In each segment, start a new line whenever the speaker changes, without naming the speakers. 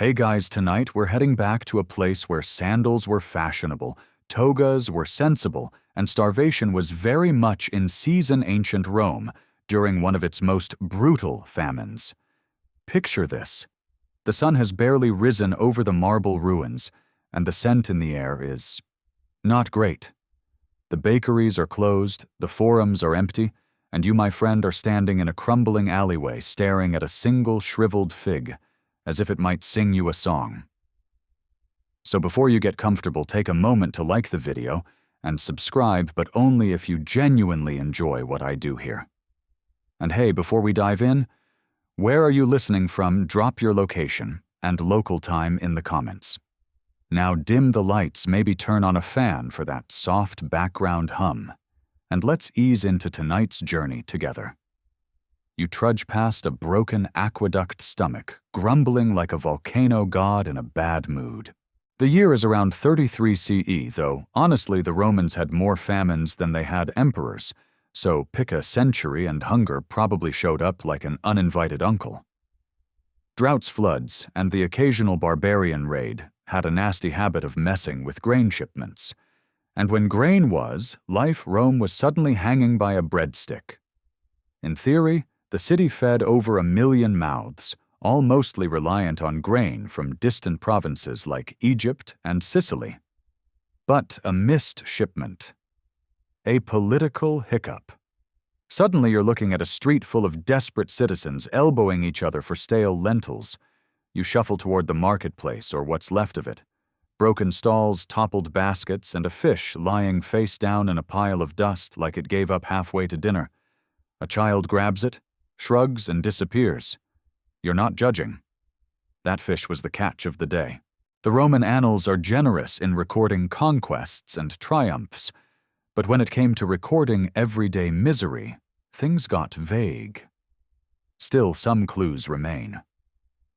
Hey guys, tonight we're heading back to a place where sandals were fashionable, togas were sensible, and starvation was very much in season ancient Rome during one of its most brutal famines. Picture this. The sun has barely risen over the marble ruins, and the scent in the air is not great. The bakeries are closed, the forums are empty, and you, my friend, are standing in a crumbling alleyway staring at a single shriveled fig, as if it might sing you a song. So before you get comfortable, take a moment to like the video and subscribe, but only if you genuinely enjoy what I do here. And hey, before we dive in, where are you listening from? Drop your location and local time in the comments. Now dim the lights, maybe turn on a fan for that soft background hum, and let's ease into tonight's journey together. You trudge past a broken aqueduct stomach, grumbling like a volcano god in a bad mood. The year is around 33 CE, though honestly the Romans had more famines than they had emperors, so pick a century and hunger probably showed up like an uninvited uncle. Droughts, floods, and the occasional barbarian raid had a nasty habit of messing with grain shipments. And when grain was, Rome was suddenly hanging by a breadstick. In theory, the city fed over 1 million mouths, all mostly reliant on grain from distant provinces like Egypt and Sicily. But a missed shipment. A political hiccup. Suddenly you're looking at a street full of desperate citizens elbowing each other for stale lentils. You shuffle toward the marketplace, or what's left of it. Broken stalls, toppled baskets, and a fish lying face down in a pile of dust like it gave up halfway to dinner. A child grabs it, shrugs, and disappears. You're not judging. That fish was the catch of the day. The Roman annals are generous in recording conquests and triumphs, but when it came to recording everyday misery, things got vague. Still, some clues remain.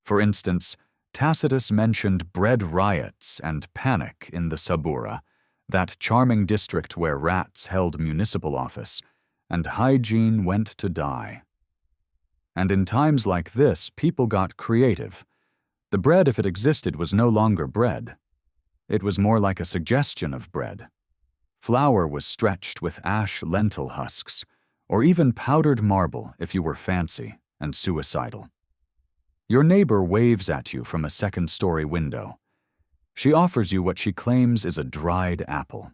For instance, Tacitus mentioned bread riots and panic in the Subura, that charming district where rats held municipal office, and hygiene went to die. And in times like this, people got creative. The bread, if it existed, was no longer bread. It was more like a suggestion of bread. Flour was stretched with ash lentil husks, or even powdered marble if you were fancy and suicidal. Your neighbor waves at you from a second-story window. She offers you what she claims is a dried apple.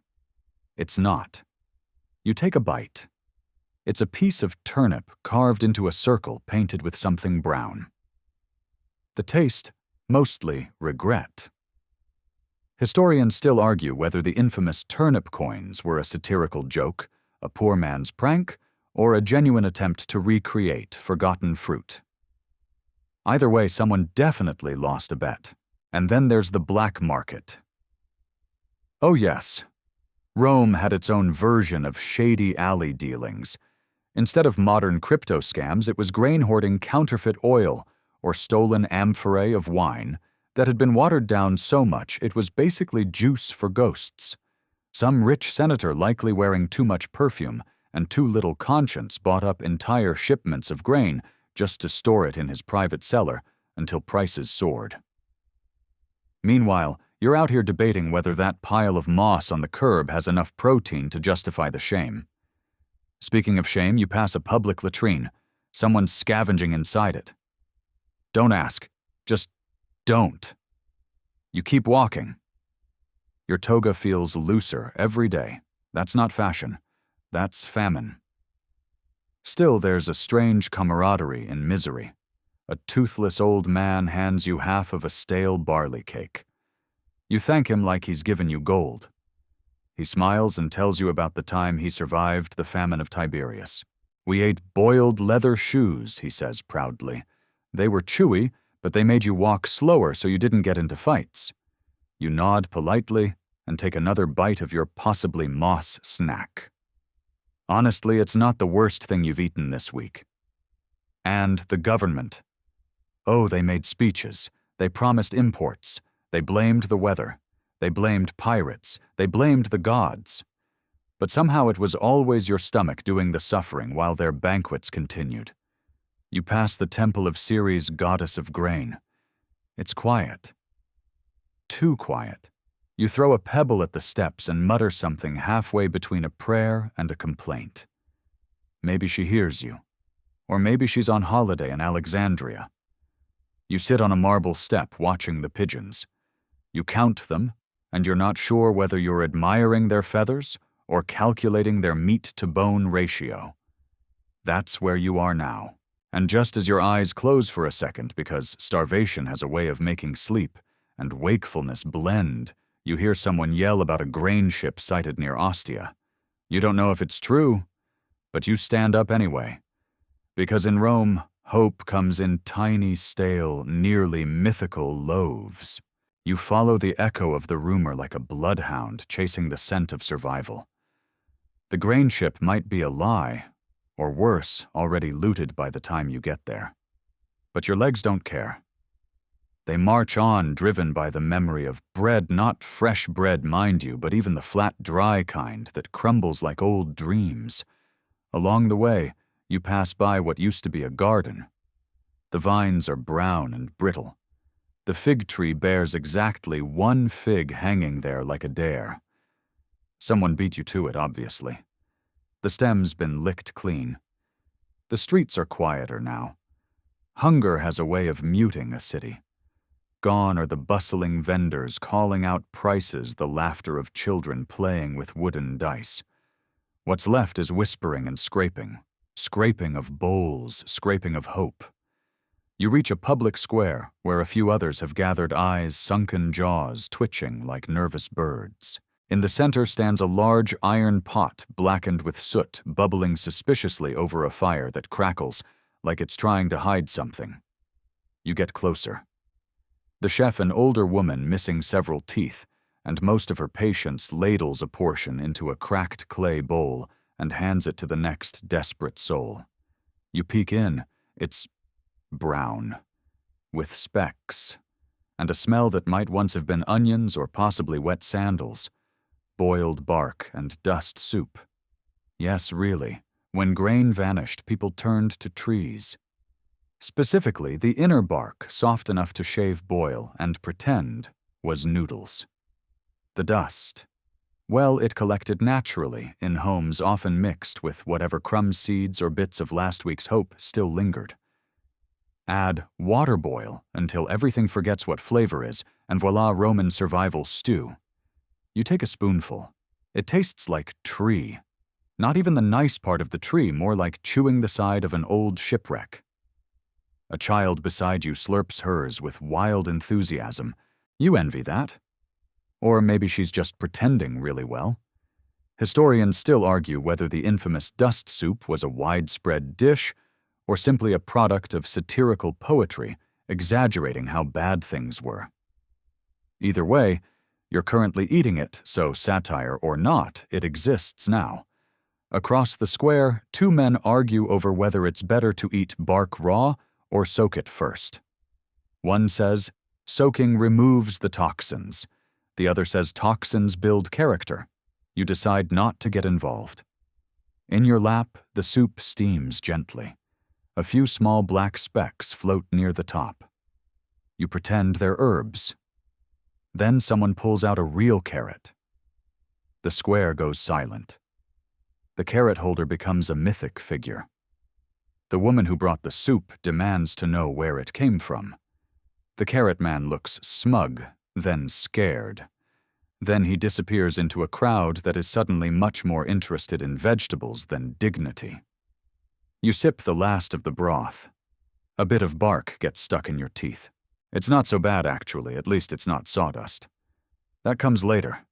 It's not. You take a bite. It's a piece of turnip carved into a circle painted with something brown. The taste, mostly regret. Historians still argue whether the infamous turnip coins were a satirical joke, a poor man's prank, or a genuine attempt to recreate forgotten fruit. Either way, someone definitely lost a bet. And then there's the black market. Oh yes, Rome had its own version of shady alley dealings. Instead of modern crypto scams, it was grain-hoarding counterfeit oil or stolen amphorae of wine that had been watered down so much it was basically juice for ghosts. Some rich senator, likely wearing too much perfume and too little conscience, bought up entire shipments of grain just to store it in his private cellar until prices soared. Meanwhile, you're out here debating whether that pile of moss on the curb has enough protein to justify the shame. Speaking of shame, you pass a public latrine. Someone's scavenging inside it. Don't ask. Just don't. You keep walking. Your toga feels looser every day. That's not fashion. That's famine. Still, there's a strange camaraderie in misery. A toothless old man hands you half of a stale barley cake. You thank him like he's given you gold. He smiles and tells you about the time he survived the famine of Tiberias. We ate boiled leather shoes, he says proudly. They were chewy, but they made you walk slower so you didn't get into fights. You nod politely and take another bite of your possibly moss snack. Honestly, it's not the worst thing you've eaten this week. And the government. Oh, they made speeches. They promised imports. They blamed the weather. They blamed pirates. They blamed the gods. But somehow it was always your stomach doing the suffering while their banquets continued. You pass the temple of Ceres, goddess of grain. It's quiet. Too quiet. You throw a pebble at the steps and mutter something halfway between a prayer and a complaint. Maybe she hears you. Or maybe she's on holiday in Alexandria. You sit on a marble step watching the pigeons. You count them, and you're not sure whether you're admiring their feathers or calculating their meat-to-bone ratio. That's where you are now. And just as your eyes close for a second because starvation has a way of making sleep and wakefulness blend, you hear someone yell about a grain ship sighted near Ostia. You don't know if it's true, but you stand up anyway. Because in Rome, hope comes in tiny, stale, nearly mythical loaves. You follow the echo of the rumor like a bloodhound chasing the scent of survival. The grain ship might be a lie, or worse, already looted by the time you get there. But your legs don't care. They march on, driven by the memory of bread, not fresh bread, mind you, but even the flat, dry kind that crumbles like old dreams. Along the way, you pass by what used to be a garden. The vines are brown and brittle. The fig tree bears exactly one fig hanging there like a dare. Someone beat you to it, obviously. The stem's been licked clean. The streets are quieter now. Hunger has a way of muting a city. Gone are the bustling vendors calling out prices, the laughter of children playing with wooden dice. What's left is whispering and scraping. Scraping of bowls, scraping of hope. You reach a public square where a few others have gathered, eyes, sunken jaws, twitching like nervous birds. In the center stands a large iron pot blackened with soot, bubbling suspiciously over a fire that crackles like it's trying to hide something. You get closer. The chef, an older woman missing several teeth, and most of her patience, ladles a portion into a cracked clay bowl and hands it to the next desperate soul. You peek in. It's brown, with specks, and a smell that might once have been onions or possibly wet sandals, boiled bark and dust soup. Yes, really, when grain vanished, people turned to trees. Specifically, the inner bark, soft enough to shave boil and pretend, was noodles. The dust. Well, it collected naturally in homes often mixed with whatever crumb seeds or bits of last week's hope still lingered. Add water boil until everything forgets what flavor is, and voila, Roman survival stew. You take a spoonful. It tastes like tree. Not even the nice part of the tree, more like chewing the side of an old shipwreck. A child beside you slurps hers with wild enthusiasm. You envy that. Or maybe she's just pretending really well. Historians still argue whether the infamous dust soup was a widespread dish or simply a product of satirical poetry exaggerating how bad things were. Either way, you're currently eating it, so satire or not, it exists now. Across the square, two men argue over whether it's better to eat bark raw or soak it first. One says, soaking removes the toxins. The other says toxins build character. You decide not to get involved. In your lap, the soup steams gently. A few small black specks float near the top. You pretend they're herbs. Then someone pulls out a real carrot. The square goes silent. The carrot holder becomes a mythic figure. The woman who brought the soup demands to know where it came from. The carrot man looks smug, then scared. Then he disappears into a crowd that is suddenly much more interested in vegetables than dignity. You sip the last of the broth. A bit of bark gets stuck in your teeth. It's not so bad, actually, at least it's not sawdust. That comes later.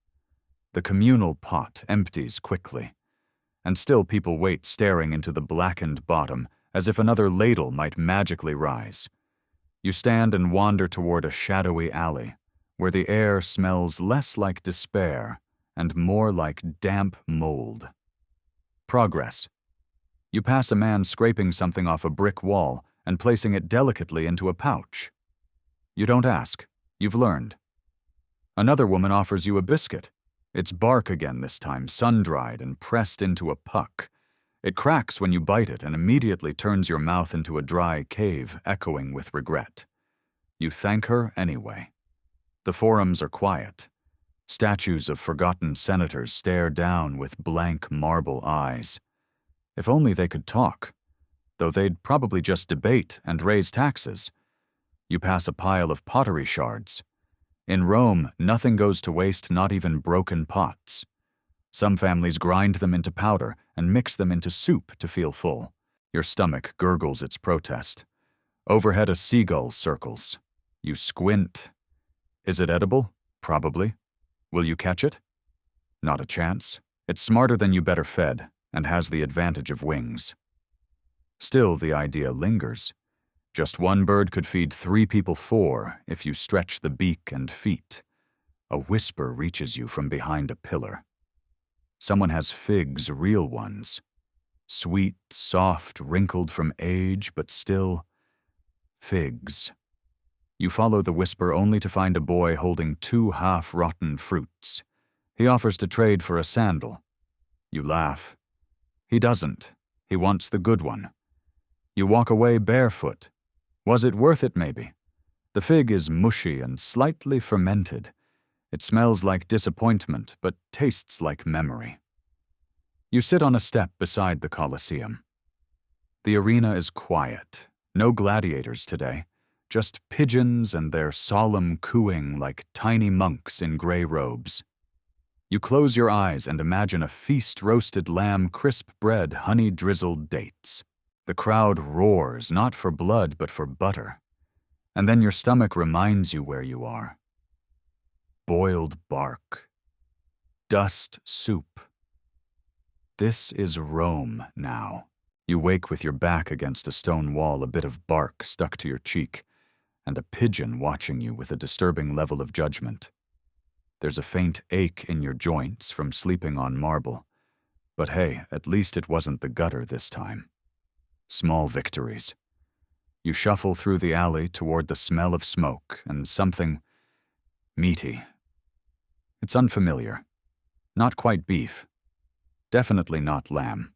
The communal pot empties quickly, and still people wait staring into the blackened bottom as if another ladle might magically rise. You stand and wander toward a shadowy alley, where the air smells less like despair and more like damp mold. Progress. You pass a man scraping something off a brick wall and placing it delicately into a pouch. You don't ask. You've learned. Another woman offers you a biscuit. It's bark again this time, sun-dried and pressed into a puck. It cracks when you bite it and immediately turns your mouth into a dry cave, echoing with regret. You thank her anyway. The forums are quiet. Statues of forgotten senators stare down with blank marble eyes. If only they could talk, though they'd probably just debate and raise taxes. You pass a pile of pottery shards. In Rome, nothing goes to waste, not even broken pots. Some families grind them into powder and mix them into soup to feel full. Your stomach gurgles its protest. Overhead, a seagull circles. You squint. Is it edible? Probably. Will you catch it? Not a chance. It's smarter than you better fed, and has the advantage of wings. Still, the idea lingers. Just one bird could feed 3 people 4 if you stretch the beak and feet. A whisper reaches you from behind a pillar. Someone has figs, real ones. Sweet, soft, wrinkled from age, but still figs. You follow the whisper only to find a boy holding 2 half-rotten fruits. He offers to trade for a sandal. You laugh. He doesn't. He wants the good one. You walk away barefoot. Was it worth it, maybe? The fig is mushy and slightly fermented. It smells like disappointment, but tastes like memory. You sit on a step beside the Colosseum. The arena is quiet. No gladiators today. Just pigeons and their solemn cooing like tiny monks in gray robes. You close your eyes and imagine a feast: roasted lamb, crisp bread, honey-drizzled dates. The crowd roars, not for blood, but for butter. And then your stomach reminds you where you are. Boiled bark. Dust soup. This is Rome now. You wake with your back against a stone wall, a bit of bark stuck to your cheek, and a pigeon watching you with a disturbing level of judgment. There's a faint ache in your joints from sleeping on marble. But hey, at least it wasn't the gutter this time. Small victories. You shuffle through the alley toward the smell of smoke and something meaty. It's unfamiliar. Not quite beef. Definitely not lamb.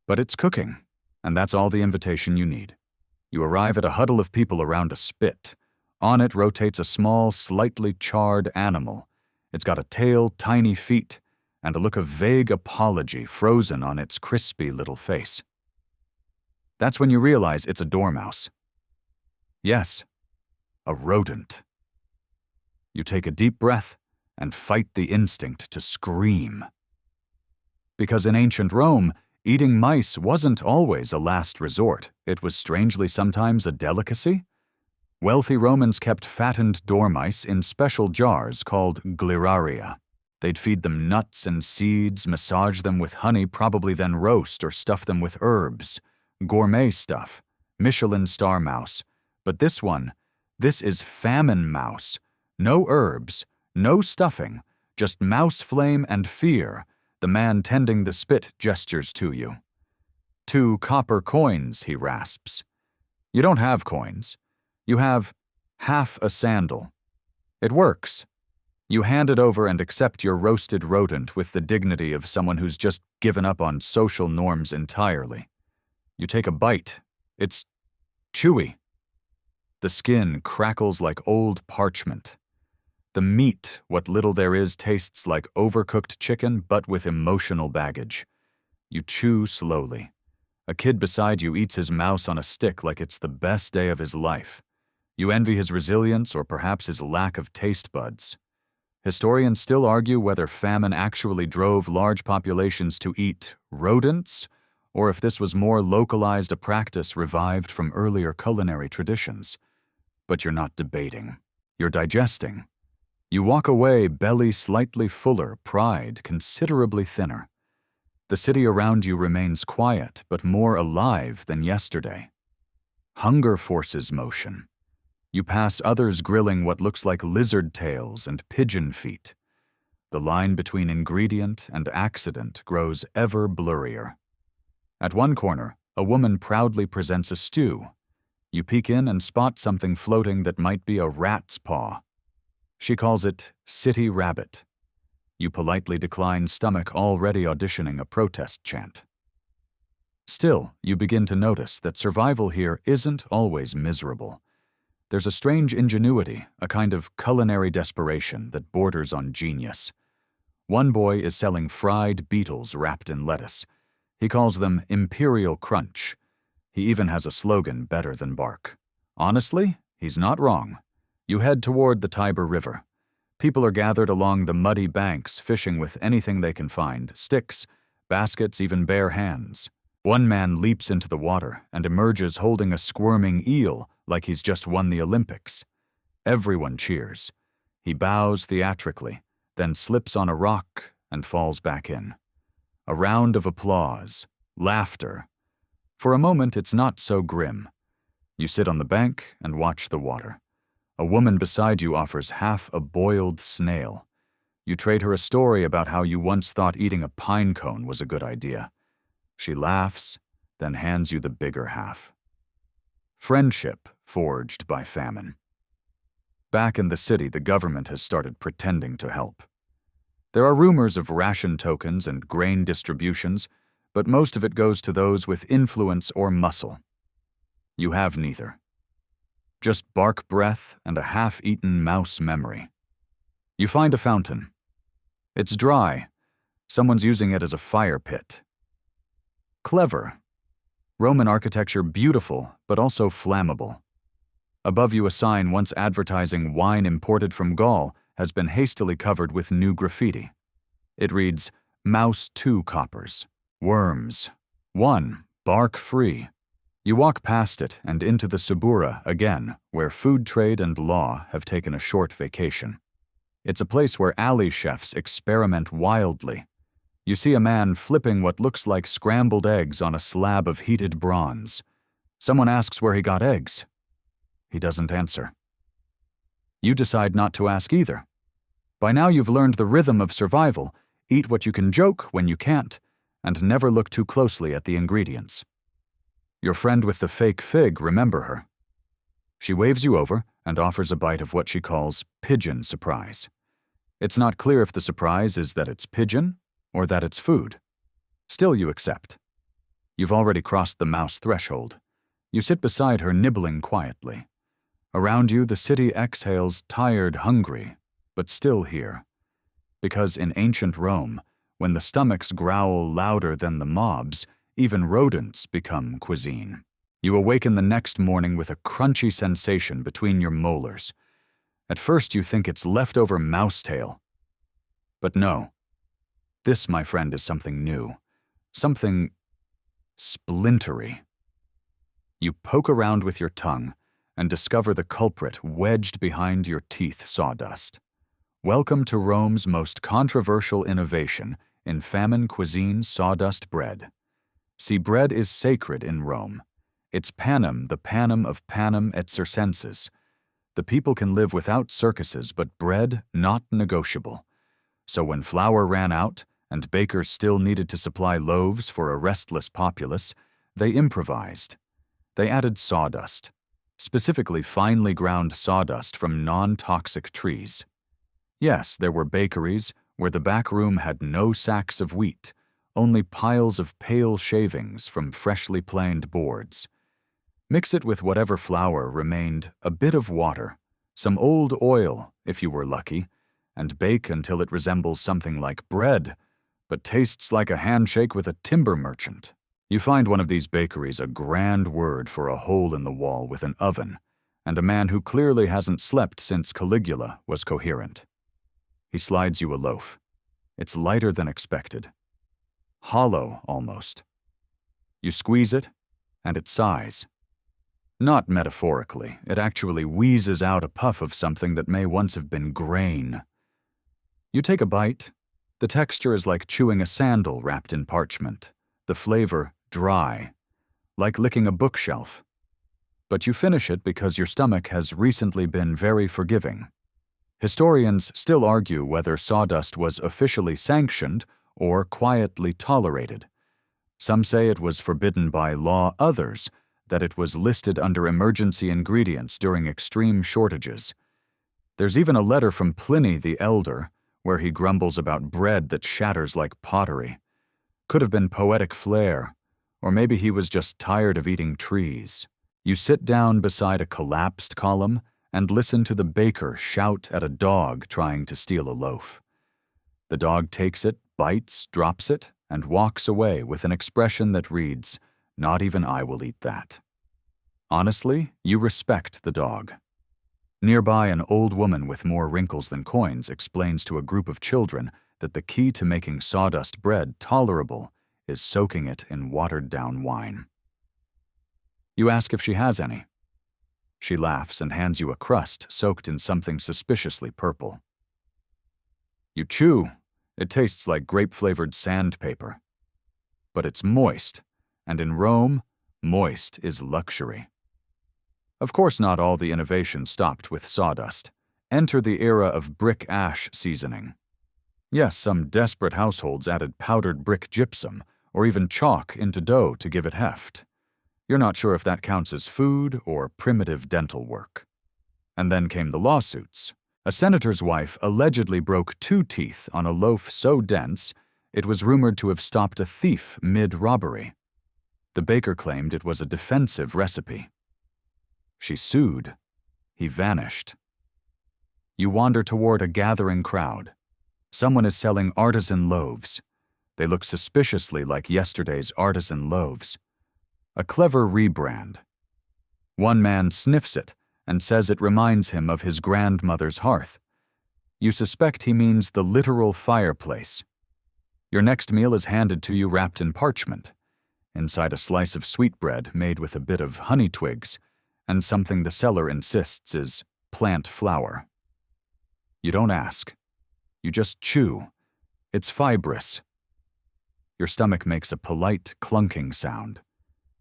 But it's cooking, and that's all the invitation you need. You arrive at a huddle of people around a spit. On it rotates a small, slightly charred animal. It's got a tail, tiny feet, and a look of vague apology frozen on its crispy little face. That's when you realize it's a dormouse. Yes, a rodent. You take a deep breath and fight the instinct to scream. Because in ancient Rome, eating mice wasn't always a last resort. It was strangely sometimes a delicacy. Wealthy Romans kept fattened dormice in special jars called gliraria. They'd feed them nuts and seeds, massage them with honey, probably then roast or stuff them with herbs. Gourmet stuff. Michelin star mouse. But this is famine mouse. No herbs, no stuffing, just mouse flame and fear. The man tending the spit gestures to you. 2 copper coins, he rasps. You don't have coins. You have half a sandal. It works. You hand it over and accept your roasted rodent with the dignity of someone who's just given up on social norms entirely. You take a bite. It's chewy. The skin crackles like old parchment. The meat, what little there is, tastes like overcooked chicken, but with emotional baggage. You chew slowly. A kid beside you eats his mouse on a stick like it's the best day of his life. You envy his resilience or perhaps his lack of taste buds. Historians still argue whether famine actually drove large populations to eat rodents, or if this was more localized, a practice revived from earlier culinary traditions. But you're not debating. You're digesting. You walk away, belly slightly fuller, pride considerably thinner. The city around you remains quiet, but more alive than yesterday. Hunger forces motion. You pass others grilling what looks like lizard tails and pigeon feet. The line between ingredient and accident grows ever blurrier. At one corner, a woman proudly presents a stew. You peek in and spot something floating that might be a rat's paw. She calls it city rabbit. You politely decline, stomach already auditioning a protest chant. Still, you begin to notice that survival here isn't always miserable. There's a strange ingenuity, a kind of culinary desperation that borders on genius. One boy is selling fried beetles wrapped in lettuce. He calls them Imperial Crunch. He even has a slogan better than bark. Honestly, he's not wrong. You head toward the Tiber River. People are gathered along the muddy banks, fishing with anything they can find, sticks, baskets, even bare hands. One man leaps into the water and emerges holding a squirming eel like he's just won the Olympics. Everyone cheers. He bows theatrically, then slips on a rock and falls back in. A round of applause, laughter. For a moment, it's not so grim. You sit on the bank and watch the water. A woman beside you offers half a boiled snail. You trade her a story about how you once thought eating a pine cone was a good idea. She laughs, then hands you the bigger half. Friendship forged by famine. Back in the city, the government has started pretending to help. There are rumors of ration tokens and grain distributions, but most of it goes to those with influence or muscle. You have neither. Just bark breath and a half-eaten mouse memory. You find a fountain. It's dry. Someone's using it as a fire pit. Clever. Roman architecture beautiful, but also flammable. Above you, a sign once advertising wine imported from Gaul has been hastily covered with new graffiti. It reads, "Mouse 2 coppers. Worms. 1, bark free." You walk past it and into the Subura again, where food trade and law have taken a short vacation. It's a place where alley chefs experiment wildly. You see a man flipping what looks like scrambled eggs on a slab of heated bronze. Someone asks where he got eggs. He doesn't answer. You decide not to ask either. By now you've learned the rhythm of survival: eat what you can, joke when you can't, and never look too closely at the ingredients. Your friend with the fake fig, remember her. She waves you over and offers a bite of what she calls pigeon surprise. It's not clear if the surprise is that it's pigeon or that it's food. Still, you accept. You've already crossed the mouse threshold. You sit beside her, nibbling quietly. Around you, the city exhales, tired, hungry, but still here. Because in ancient Rome, when the stomachs growl louder than the mobs, even rodents become cuisine. You awaken the next morning with a crunchy sensation between your molars. At first you think it's leftover mouse tail. But no. This, my friend, is something new. Something splintery. You poke around with your tongue and discover the culprit wedged behind your teeth: sawdust. Welcome to Rome's most controversial innovation in famine cuisine: sawdust bread. See, bread is sacred in Rome. It's panem, the panem of panem et circenses. The people can live without circuses, but bread not negotiable. So when flour ran out, and bakers still needed to supply loaves for a restless populace, they improvised. They added sawdust, specifically finely ground sawdust from non-toxic trees. Yes, there were bakeries where the back room had no sacks of wheat, only piles of pale shavings from freshly planed boards. Mix it with whatever flour remained, a bit of water, some old oil, if you were lucky, and bake until it resembles something like bread, but tastes like a handshake with a timber merchant. You find one of these bakeries a grand word for a hole in the wall with an oven, and a man who clearly hasn't slept since Caligula was coherent. He slides you a loaf. It's lighter than expected. Hollow, almost. You squeeze it, and it sighs. Not metaphorically, it actually wheezes out a puff of something that may once have been grain. You take a bite. The texture is like chewing a sandal wrapped in parchment. The flavor dry, like licking a bookshelf. But you finish it because your stomach has recently been very forgiving. Historians still argue whether sawdust was officially sanctioned or quietly tolerated. Some say it was forbidden by law, others that it was listed under emergency ingredients during extreme shortages. There's even a letter from Pliny the Elder where he grumbles about bread that shatters like pottery. Could have been poetic flair, or maybe he was just tired of eating trees. You sit down beside a collapsed column and listen to the baker shout at a dog trying to steal a loaf. The dog takes it, bites, drops it, and walks away with an expression that reads, "Not even I will eat that." Honestly, you respect the dog. Nearby, an old woman with more wrinkles than coins explains to a group of children that the key to making sawdust bread tolerable is soaking it in watered-down wine. You ask if she has any. She laughs and hands you a crust soaked in something suspiciously purple. You chew. It tastes like grape-flavored sandpaper. But it's moist, and in Rome, moist is luxury. Of course, not all the innovation stopped with sawdust. Enter the era of brick ash seasoning. Yes, some desperate households added powdered brick gypsum or even chalk into dough to give it heft. You're not sure if that counts as food or primitive dental work. And then came the lawsuits. A senator's wife allegedly broke 2 teeth on a loaf so dense it was rumored to have stopped a thief mid-robbery. The baker claimed it was a defensive recipe. She sued. He vanished. You wander toward a gathering crowd. Someone is selling artisan loaves. They look suspiciously like yesterday's artisan loaves. A clever rebrand. One man sniffs it and says it reminds him of his grandmother's hearth. You suspect he means the literal fireplace. Your next meal is handed to you wrapped in parchment, inside a slice of sweetbread made with a bit of honey twigs, and something the seller insists is plant flour. You don't ask. You just chew. It's fibrous. Your stomach makes a polite clunking sound.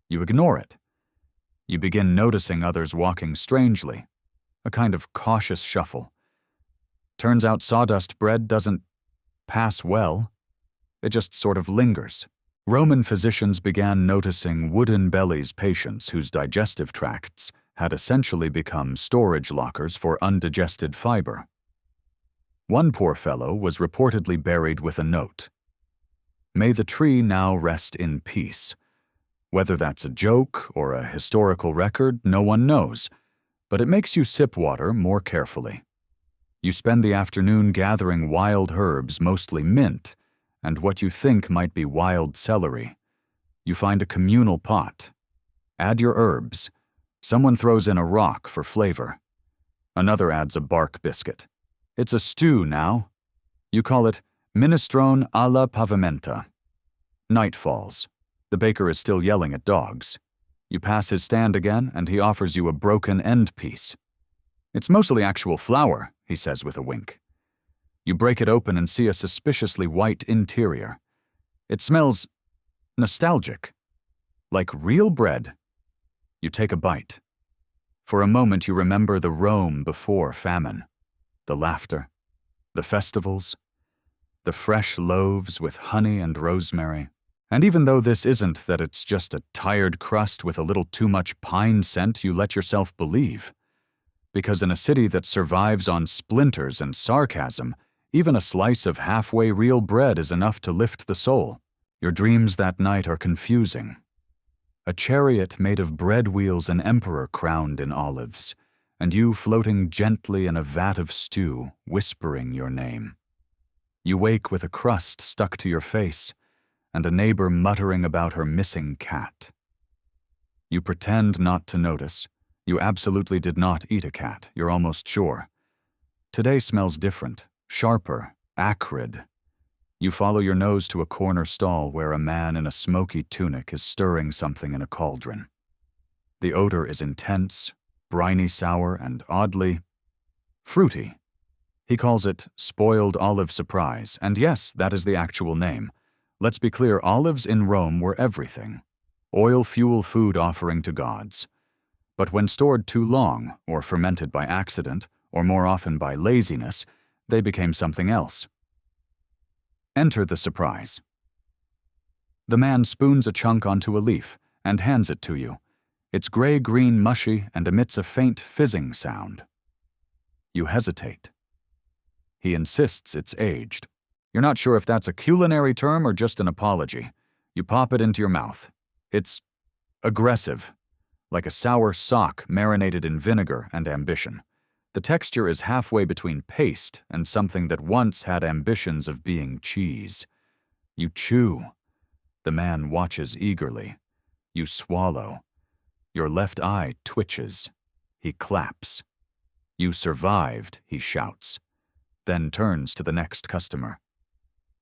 You ignore it. You begin noticing others walking strangely, a kind of cautious shuffle. Turns out sawdust bread doesn't pass well. It just sort of lingers. Roman physicians began noticing wooden-bellies patients whose digestive tracts had essentially become storage lockers for undigested fiber. One poor fellow was reportedly buried with a note. "May the tree now rest in peace." Whether that's a joke or a historical record, no one knows, but it makes you sip water more carefully. You spend the afternoon gathering wild herbs, mostly mint, and what you think might be wild celery. You find a communal pot. Add your herbs. Someone throws in a rock for flavor. Another adds a bark biscuit. It's a stew now. You call it minestrone alla pavimenta. Night falls. The baker is still yelling at dogs. You pass his stand again, and he offers you a broken end piece. "It's mostly actual flour," he says with a wink. You break it open and see a suspiciously white interior. It smells nostalgic, like real bread. You take a bite. For a moment you remember the Rome before famine, the laughter, the festivals, the fresh loaves with honey and rosemary. And even though this isn't that it's just a tired crust with a little too much pine scent, you let yourself believe. Because in a city that survives on splinters and sarcasm, even a slice of halfway real bread is enough to lift the soul. Your dreams that night are confusing. A chariot made of bread wheels, an emperor crowned in olives, and you floating gently in a vat of stew, whispering your name. You wake with a crust stuck to your face, and a neighbor muttering about her missing cat. You pretend not to notice. You absolutely did not eat a cat, you're almost sure. Today smells different, sharper, acrid. You follow your nose to a corner stall where a man in a smoky tunic is stirring something in a cauldron. The odor is intense, briny sour, and oddly fruity. He calls it spoiled olive surprise, and yes, that is the actual name. Let's be clear, olives in Rome were everything. Oil fuel food offering to gods. But when stored too long, or fermented by accident, or more often by laziness, they became something else. Enter the surprise. The man spoons a chunk onto a leaf and hands it to you. It's gray-green mushy and emits a faint fizzing sound. You hesitate. He insists it's aged. You're not sure if that's a culinary term or just an apology. You pop it into your mouth. It's aggressive, like a sour sock marinated in vinegar and ambition. The texture is halfway between paste and something that once had ambitions of being cheese. You chew. The man watches eagerly. You swallow. Your left eye twitches. He claps. You survived, he shouts, then turns to the next customer.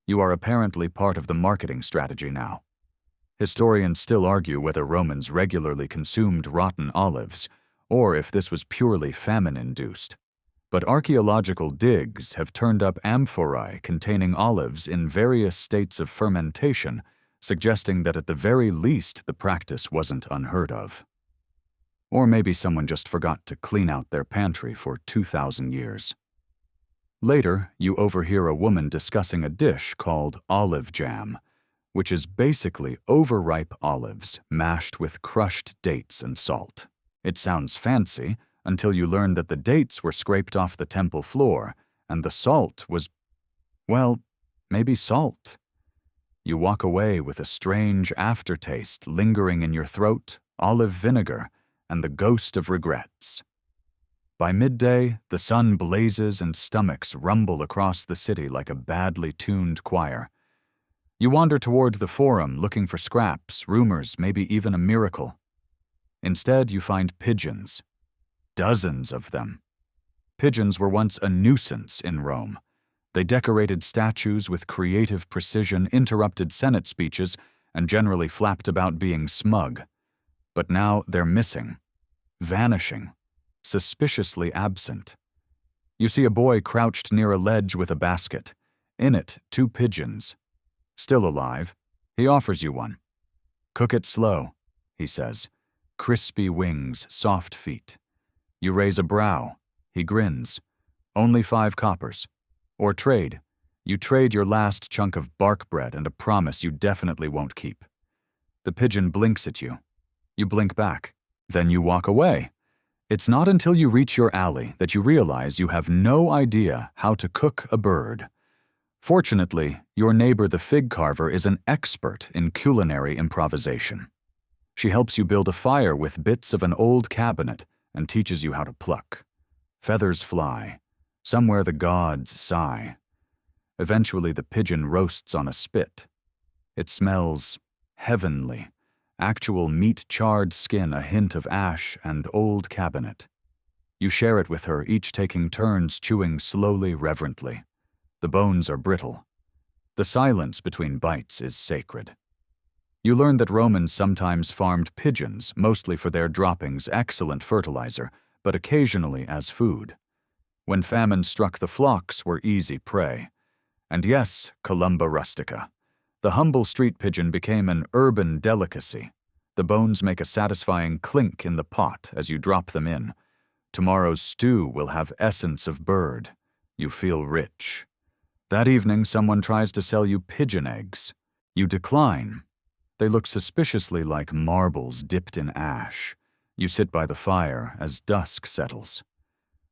You are apparently part of the marketing strategy now. Historians still argue whether Romans regularly consumed rotten olives, or if this was purely famine-induced. But archaeological digs have turned up amphorae containing olives in various states of fermentation, suggesting that at the very least the practice wasn't unheard of. Or maybe someone just forgot to clean out their pantry for 2,000 years. Later, you overhear a woman discussing a dish called olive jam, which is basically overripe olives mashed with crushed dates and salt. It sounds fancy until you learn that the dates were scraped off the temple floor and the salt was, well, maybe salt. You walk away with a strange aftertaste lingering in your throat, olive vinegar, and the ghost of regrets. By midday, the sun blazes and stomachs rumble across the city like a badly tuned choir. You wander toward the forum looking for scraps, rumors, maybe even a miracle. Instead, you find pigeons. Dozens of them. Pigeons were once a nuisance in Rome. They decorated statues with creative precision, interrupted Senate speeches, and generally flapped about being smug. But now they're missing, vanishing, suspiciously absent. You see a boy crouched near a ledge with a basket. In it, 2 pigeons. Still alive, he offers you one. Cook it slow, he says. Crispy wings, soft feet. You raise a brow. He grins. Only 5 coppers. Or trade. You trade your last chunk of bark bread and a promise you definitely won't keep. The pigeon blinks at you. You blink back. Then you walk away. It's not until you reach your alley that you realize you have no idea how to cook a bird. Fortunately, your neighbor the fig carver is an expert in culinary improvisation. She helps you build a fire with bits of an old cabinet and teaches you how to pluck. Feathers fly. Somewhere the gods sigh. Eventually the pigeon roasts on a spit. It smells heavenly. Actual meat-charred skin, a hint of ash and old cabinet. You share it with her, each taking turns chewing slowly, reverently. The bones are brittle. The silence between bites is sacred. You learn that Romans sometimes farmed pigeons, mostly for their droppings, excellent fertilizer, but occasionally as food. When famine struck, the flocks were easy prey. And yes, columba rustica. The humble street pigeon became an urban delicacy. The bones make a satisfying clink in the pot as you drop them in. Tomorrow's stew will have essence of bird. You feel rich. That evening, someone tries to sell you pigeon eggs. You decline. They look suspiciously like marbles dipped in ash. You sit by the fire as dusk settles.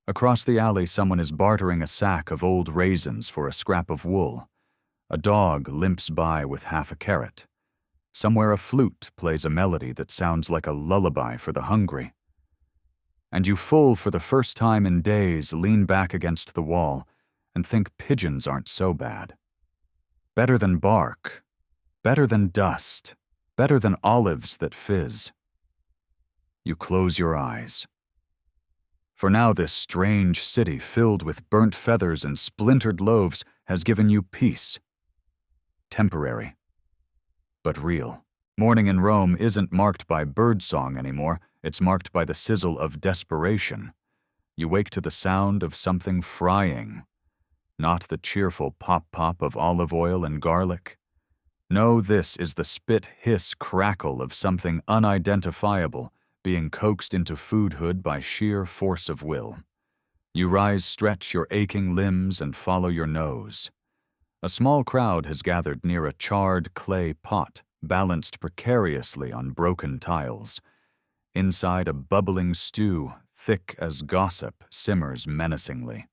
Across the alley, someone is bartering a sack of old raisins for a scrap of wool. A dog limps by with half a carrot. Somewhere a flute plays a melody that sounds like a lullaby for the hungry. And you, full for the first time in days, lean back against the wall and think pigeons aren't so bad. Better than bark. Better than dust. Better than olives that fizz. You close your eyes. For now this strange city filled with burnt feathers and splintered loaves has given you peace. Temporary, but real. Morning in Rome isn't marked by birdsong anymore, it's marked by the sizzle of desperation. You wake to the sound of something frying, not the cheerful pop-pop of olive oil and garlic. No, this is the spit-hiss crackle of something unidentifiable being coaxed into foodhood by sheer force of will. You rise, stretch your aching limbs, and follow your nose. A small crowd has gathered near a charred clay pot, balanced precariously on broken tiles. Inside, a bubbling stew, thick as gossip, simmers menacingly.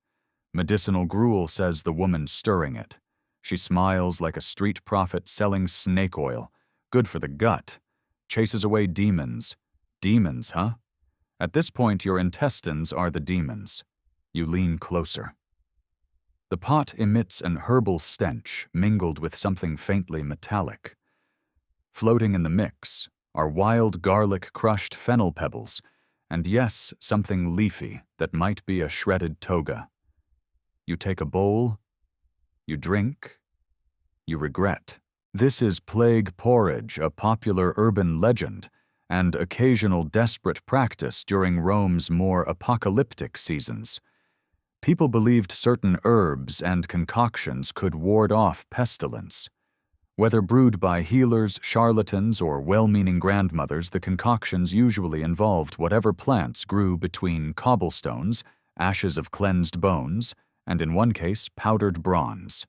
Medicinal gruel, says the woman stirring it. She smiles like a street prophet selling snake oil, good for the gut, chases away demons, Demons, huh? At this point, your intestines are the demons. You lean closer. The pot emits an herbal stench mingled with something faintly metallic. Floating in the mix are wild garlic crushed fennel pebbles, and yes, something leafy that might be a shredded toga. You take a bowl, you drink, you regret. This is plague porridge, a popular urban legend, and occasional desperate practice during Rome's more apocalyptic seasons. People believed certain herbs and concoctions could ward off pestilence. Whether brewed by healers, charlatans, or well-meaning grandmothers, the concoctions usually involved whatever plants grew between cobblestones, ashes of cleansed bones, and in one case, powdered bronze.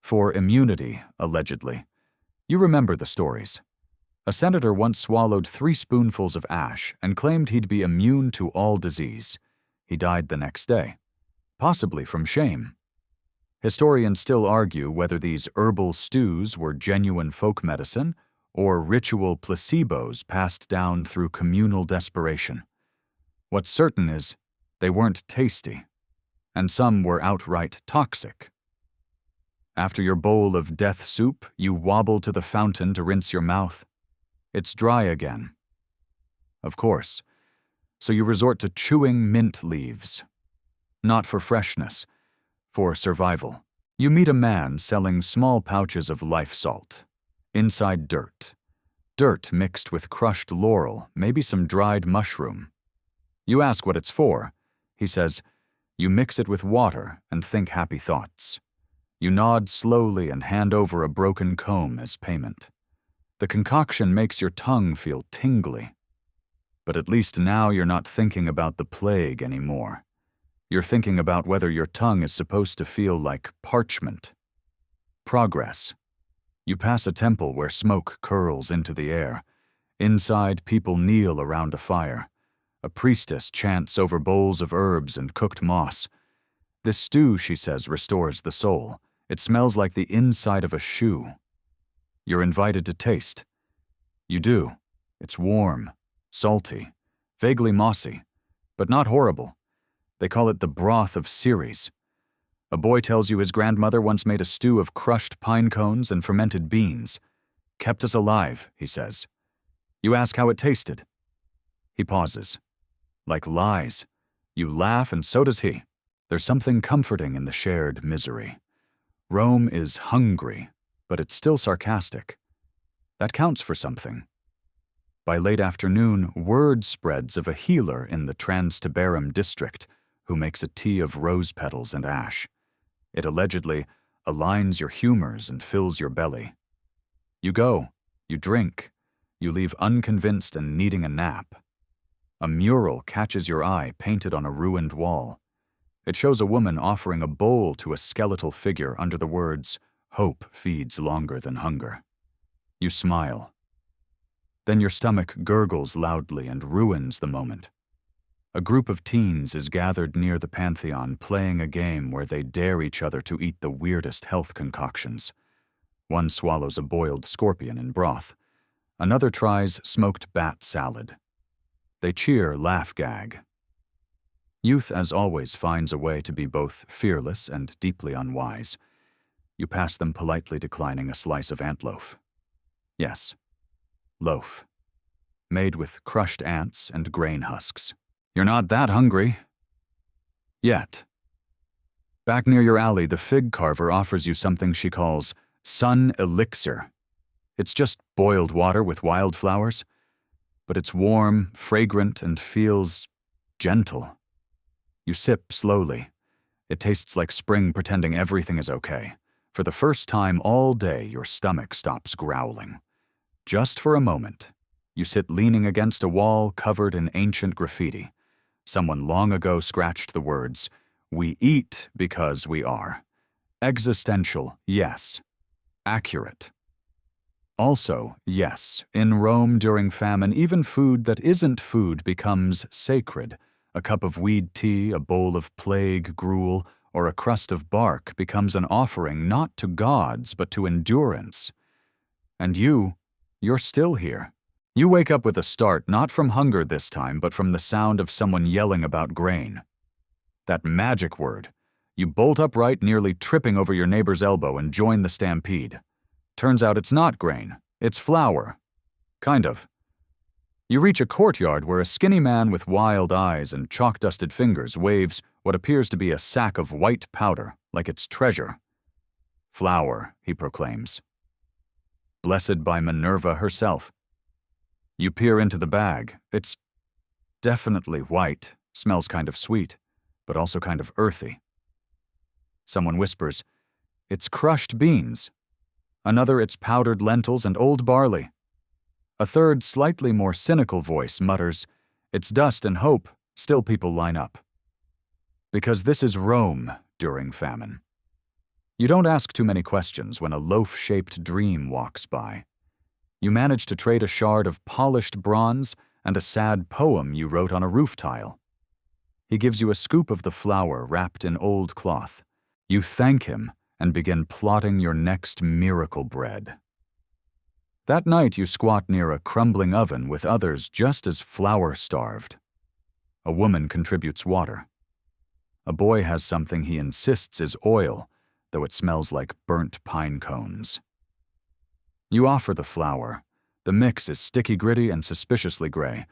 For immunity, allegedly. You remember the stories. A senator once swallowed 3 spoonfuls of ash and claimed he'd be immune to all disease. He died the next day, possibly from shame. Historians still argue whether these herbal stews were genuine folk medicine or ritual placebos passed down through communal desperation. What's certain is they weren't tasty, and some were outright toxic. After your bowl of death soup, you wobble to the fountain to rinse your mouth. It's dry again. Of course. So you resort to chewing mint leaves. Not for freshness, for survival. You meet a man selling small pouches of life salt. Inside dirt. Dirt mixed with crushed laurel, maybe some dried mushroom. You ask what it's for. He says, you mix it with water and think happy thoughts. You nod slowly and hand over a broken comb as payment. The concoction makes your tongue feel tingly. But at least now you're not thinking about the plague anymore. You're thinking about whether your tongue is supposed to feel like parchment. Progress. You pass a temple where smoke curls into the air. Inside, people kneel around a fire. A priestess chants over bowls of herbs and cooked moss. This stew, she says, restores the soul. It smells like the inside of a shoe. You're invited to taste. You do. It's warm, salty, vaguely mossy, but not horrible. They call it the broth of Ceres. A boy tells you his grandmother once made a stew of crushed pine cones and fermented beans. Kept us alive, he says. You ask how it tasted. He pauses. Like lies. You laugh and so does he. There's something comforting in the shared misery. Rome is hungry, but it's still sarcastic. That counts for something. By late afternoon, word spreads of a healer in the Trans-Tiberum district who makes a tea of rose petals and ash. It allegedly aligns your humors and fills your belly. You go, you drink, you leave unconvinced and needing a nap. A mural catches your eye painted on a ruined wall. It shows a woman offering a bowl to a skeletal figure under the words, "Hope feeds longer than hunger." You smile. Then your stomach gurgles loudly and ruins the moment. A group of teens is gathered near the Pantheon playing a game where they dare each other to eat the weirdest health concoctions. One swallows a boiled scorpion in broth. Another tries smoked bat salad. They cheer, laugh, gag. Youth, as always, finds a way to be both fearless and deeply unwise. You pass them politely declining a slice of ant loaf. Yes, loaf. Made with crushed ants and grain husks. You're not that hungry. Yet. Back near your alley, the fig carver offers you something she calls sun elixir. It's just boiled water with wildflowers, but it's warm, fragrant, and feels gentle. You sip slowly. It tastes like spring pretending everything is okay. For the first time all day, your stomach stops growling. Just for a moment, you sit leaning against a wall covered in ancient graffiti. Someone long ago scratched the words, "We eat because we are." Existential, yes. Accurate. Also, yes, in Rome during famine, even food that isn't food becomes sacred. A cup of weed tea, a bowl of plague gruel, or a crust of bark becomes an offering not to gods but to endurance. And you're still here, You wake up with a start, not from hunger this time, but from the sound of someone yelling about grain. That magic word. You bolt upright, nearly tripping over your neighbor's elbow, and join the stampede. Turns out it's not grain, it's flour. Kind of. You reach a courtyard where a skinny man with wild eyes and chalk-dusted fingers waves what appears to be a sack of white powder, like it's treasure. Flour, he proclaims. Blessed by Minerva herself. You peer into the bag. It's definitely white, smells kind of sweet, but also kind of earthy. Someone whispers, "It's crushed beans." Another, "It's powdered lentils and old barley." A third, slightly more cynical voice mutters, "It's dust and hope, still people line up." Because this is Rome during famine. You don't ask too many questions when a loaf-shaped dream walks by. You manage to trade a shard of polished bronze and a sad poem you wrote on a roof tile. He gives you a scoop of the flour wrapped in old cloth. You thank him and begin plotting your next miracle bread. That night you squat near a crumbling oven with others just as flour-starved. A woman contributes water. A boy has something he insists is oil, though it smells like burnt pine cones. You offer the flour. The mix is sticky-gritty and suspiciously gray,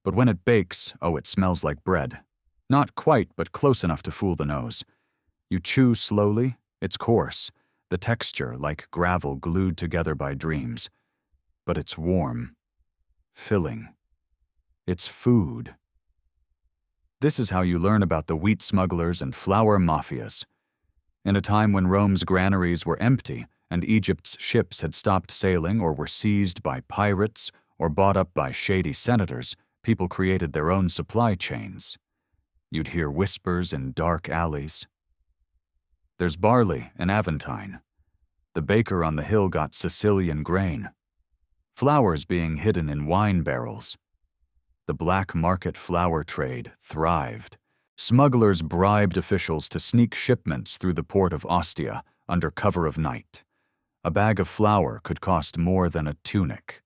but when it bakes, oh, it smells like bread. Not quite, but close enough to fool the nose. You chew slowly. It's coarse, the texture like gravel glued together by dreams. But it's warm, filling. It's food. This is how you learn about the wheat smugglers and flour mafias. In a time when Rome's granaries were empty and Egypt's ships had stopped sailing or were seized by pirates or bought up by shady senators, people created their own supply chains. You'd hear whispers in dark alleys. There's barley in Aventine. The baker on the hill got Sicilian grain. Flour's being hidden in wine barrels. The black market flour trade thrived. Smugglers bribed officials to sneak shipments through the port of Ostia under cover of night. A bag of flour could cost more than a tunic.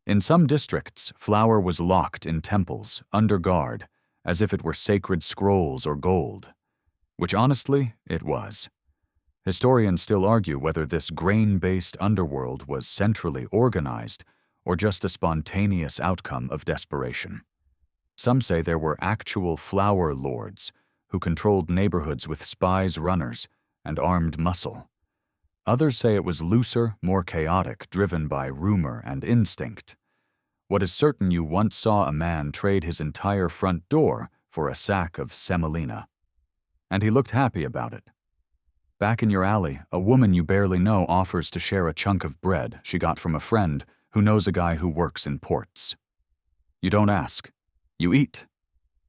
In some districts, flour was locked in temples, under guard, as if it were sacred scrolls or gold. Which honestly, it was. Historians still argue whether this grain-based underworld was centrally organized or just a spontaneous outcome of desperation. Some say there were actual flour lords who controlled neighborhoods with spies, runners, and armed muscle. Others say it was looser, more chaotic, driven by rumor and instinct. What is certain, you once saw a man trade his entire front door for a sack of semolina. And he looked happy about it. Back in your alley, a woman you barely know offers to share a chunk of bread she got from a friend who knows a guy who works in ports. You don't ask. You eat.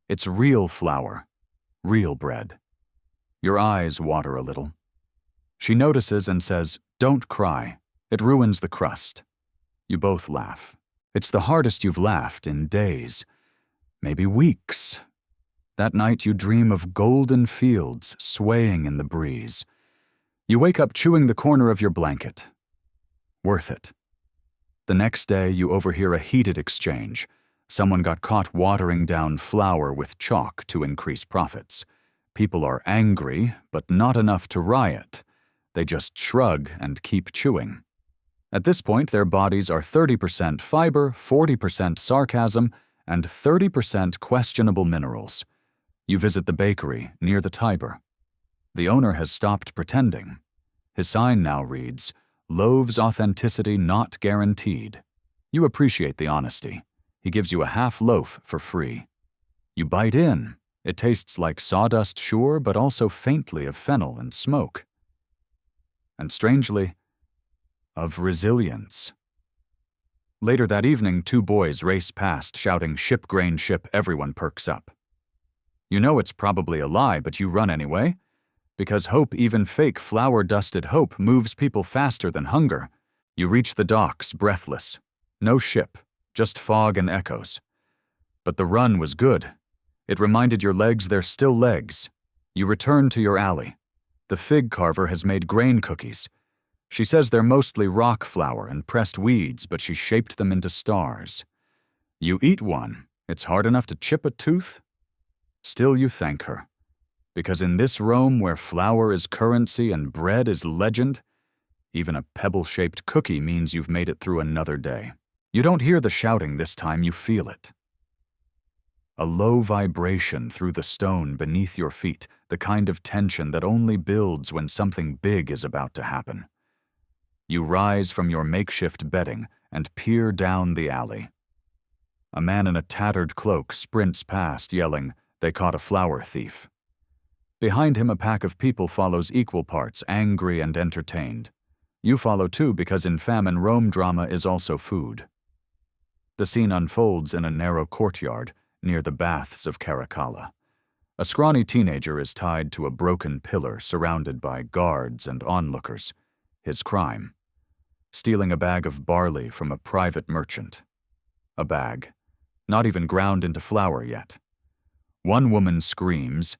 It's real flour, real bread. Your eyes water a little. She notices and says, "Don't cry. It ruins the crust." You both laugh. It's the hardest you've laughed in days, maybe weeks. That night you dream of golden fields swaying in the breeze. You wake up chewing the corner of your blanket. Worth it. The next day you overhear a heated exchange. Someone got caught watering down flour with chalk to increase profits. People are angry, but not enough to riot. They just shrug and keep chewing. At this point, their bodies are 30% fiber, 40% sarcasm, and 30% questionable minerals. You visit the bakery near the Tiber. The owner has stopped pretending. His sign now reads, "Loaves authenticity not guaranteed." You appreciate the honesty. He gives you a half loaf for free. You bite in. It tastes like sawdust, sure, but also faintly of fennel and smoke. And strangely, of resilience. Later that evening, two boys race past shouting, "Ship grain, ship," everyone perks up. You know it's probably a lie, but you run anyway. Because hope, even fake flour-dusted hope, moves people faster than hunger. You reach the docks, breathless. No ship, just fog and echoes. But the run was good. It reminded your legs they're still legs. You return to your alley. The fig carver has made grain cookies. She says they're mostly rock flour and pressed weeds, but she shaped them into stars. You eat one, it's hard enough to chip a tooth. Still you thank her, because in this Rome where flour is currency and bread is legend, even a pebble-shaped cookie means you've made it through another day. You don't hear the shouting this time, you feel it. A low vibration through the stone beneath your feet, the kind of tension that only builds when something big is about to happen. You rise from your makeshift bedding and peer down the alley. A man in a tattered cloak sprints past, yelling, "They caught a flour thief." Behind him, a pack of people follows equal parts, angry and entertained. You follow too, because in famine, Rome drama is also food. The scene unfolds in a narrow courtyard near the baths of Caracalla. A scrawny teenager is tied to a broken pillar surrounded by guards and onlookers. His crime: stealing a bag of barley from a private merchant. A bag, not even ground into flour yet. One woman screams,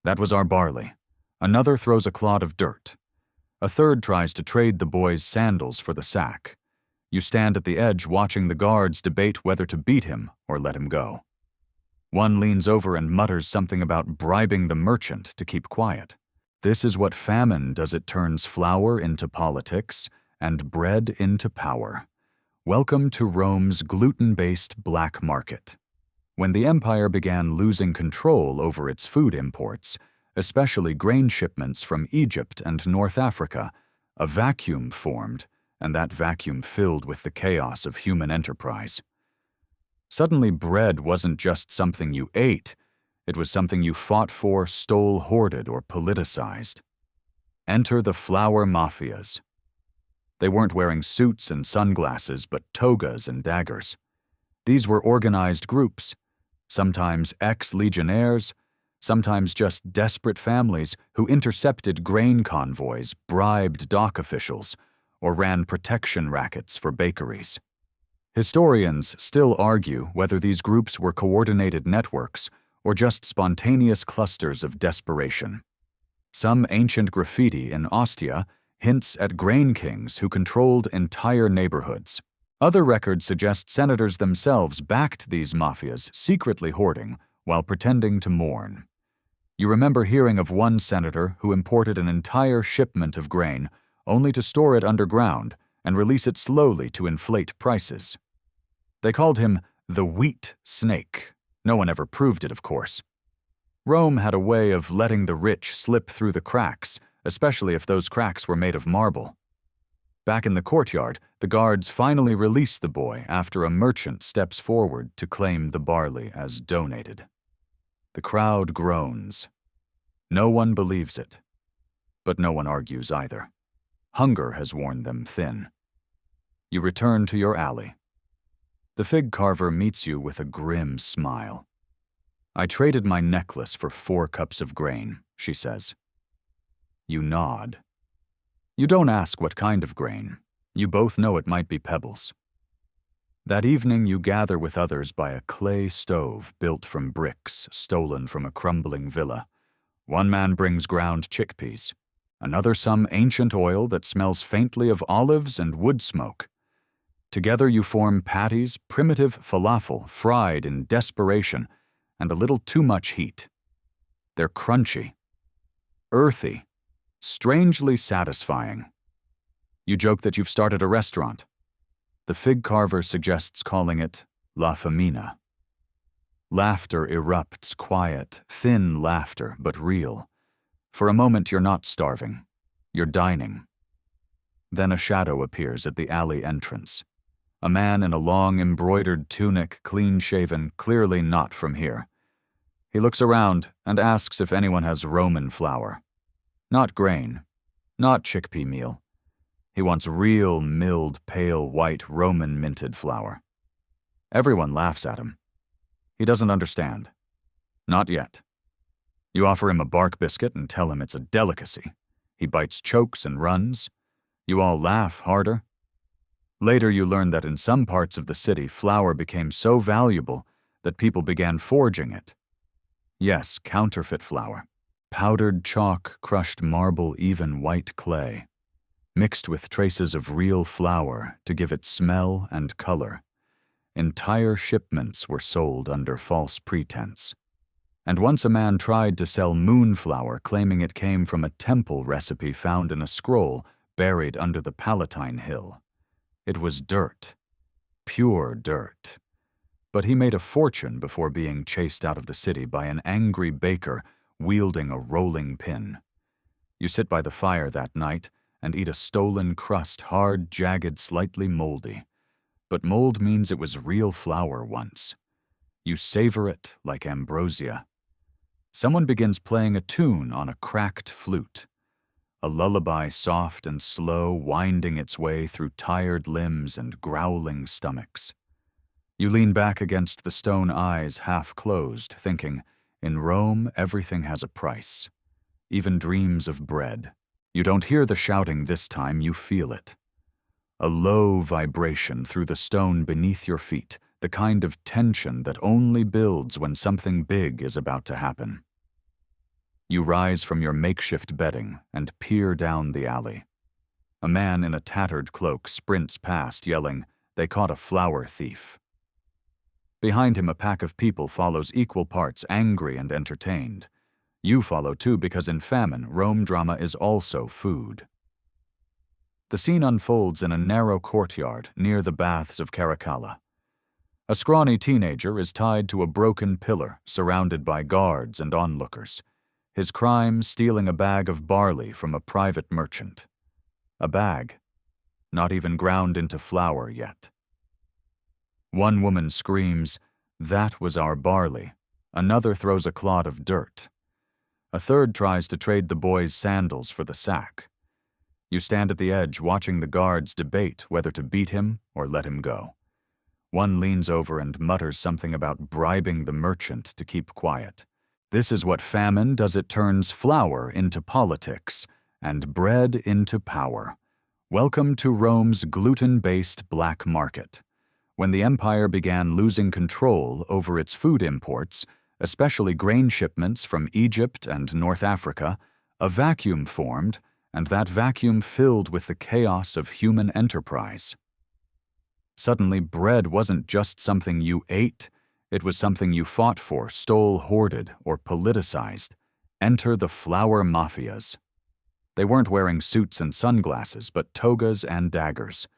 "That was our barley." Another throws a clod of dirt. A third tries to trade the boy's sandals for the sack. You stand at the edge watching the guards debate whether to beat him or let him go. One leans over and mutters something about bribing the merchant to keep quiet. This is what famine does. It turns flour into politics and bread into power. Welcome to Rome's gluten-based black market. When the empire began losing control over its food imports, especially grain shipments from Egypt and North Africa, a vacuum formed, and that vacuum filled with the chaos of human enterprise. Suddenly, bread wasn't just something you ate, it was something you fought for, stole, hoarded, or politicized. Enter the flour mafias. They weren't wearing suits and sunglasses, but togas and daggers. These were organized groups, sometimes ex-legionnaires, sometimes just desperate families who intercepted grain convoys, bribed dock officials, or ran protection rackets for bakeries. Historians still argue whether these groups were coordinated networks or just spontaneous clusters of desperation. Some ancient graffiti in Ostia hints at grain kings who controlled entire neighborhoods. Other records suggest senators themselves backed these mafias, secretly hoarding while pretending to mourn. You remember hearing of one senator who imported an entire shipment of grain only to store it underground and release it slowly to inflate prices. They called him the wheat snake. No one ever proved it, of course. Rome had a way of letting the rich slip through the cracks, especially if those cracks were made of marble. Back in the courtyard, the guards finally release the boy after a merchant steps forward to claim the barley as donated. The crowd groans. No one believes it, but no one argues either. Hunger has worn them thin. You return to your alley. The fig carver meets you with a grim smile. "I traded my necklace for 4 cups of grain," she says. You nod. You don't ask what kind of grain. You both know it might be pebbles. That evening you gather with others by a clay stove built from bricks stolen from a crumbling villa. One man brings ground chickpeas, another some ancient oil that smells faintly of olives and wood smoke. Together you form patties, primitive falafel fried in desperation and a little too much heat. They're crunchy, earthy, strangely satisfying. You joke that you've started a restaurant. The fig carver suggests calling it La Famina. Laughter erupts, quiet, thin laughter, but real. For a moment you're not starving. You're dining. Then a shadow appears at the alley entrance. A man in a long embroidered tunic, clean-shaven, clearly not from here. He looks around and asks if anyone has Roman flour. Not grain, not chickpea meal. He wants real, milled, pale, white, Roman minted flour. Everyone laughs at him. He doesn't understand. Not yet. You offer him a bark biscuit and tell him it's a delicacy. He bites, chokes, and runs. You all laugh harder. Later you learn that in some parts of the city, flour became so valuable that people began forging it. Yes, counterfeit flour. Powdered chalk, crushed marble, even white clay. mixed with traces of real flour to give it smell and color. Entire shipments were sold under false pretense. And once a man tried to sell moonflower, claiming it came from a temple recipe found in a scroll buried under the Palatine Hill. It was dirt. Pure dirt. But he made a fortune before being chased out of the city by an angry baker wielding a rolling pin. You sit by the fire that night and eat a stolen crust, hard, jagged, slightly moldy. But mold means it was real flour once. You savor it like ambrosia. Someone begins playing a tune on a cracked flute. A lullaby soft and slow, winding its way through tired limbs and growling stomachs. You lean back against the stone eyes half closed, thinking, in Rome everything has a price. Even dreams of bread. You don't hear the shouting this time, you feel it. A low vibration through the stone beneath your feet, the kind of tension that only builds when something big is about to happen. You rise from your makeshift bedding and peer down the alley. A man in a tattered cloak sprints past, yelling, "They caught a flour thief." Behind him, a pack of people follows, equal parts angry and entertained. You follow too, because in famine, Rome drama is also food. The scene unfolds in a narrow courtyard near the baths of Caracalla. A scrawny teenager is tied to a broken pillar, surrounded by guards and onlookers. His crime, stealing a bag of barley from a private merchant. A bag, not even ground into flour yet. One woman screams, "That was our barley." Another throws a clod of dirt. A third tries to trade the boy's sandals for the sack. You stand at the edge watching the guards debate whether to beat him or let him go. One leans over and mutters something about bribing the merchant to keep quiet. This is what famine does. It turns flour into politics and bread into power. Welcome to Rome's gluten-based black market. When the empire began losing control over its food imports, especially grain shipments from Egypt and North Africa, a vacuum formed, and that vacuum filled with the chaos of human enterprise. Suddenly, bread wasn't just something you ate, it was something you fought for, stole, hoarded, or politicized. Enter the flour mafias. They weren't wearing suits and sunglasses, but togas and daggers.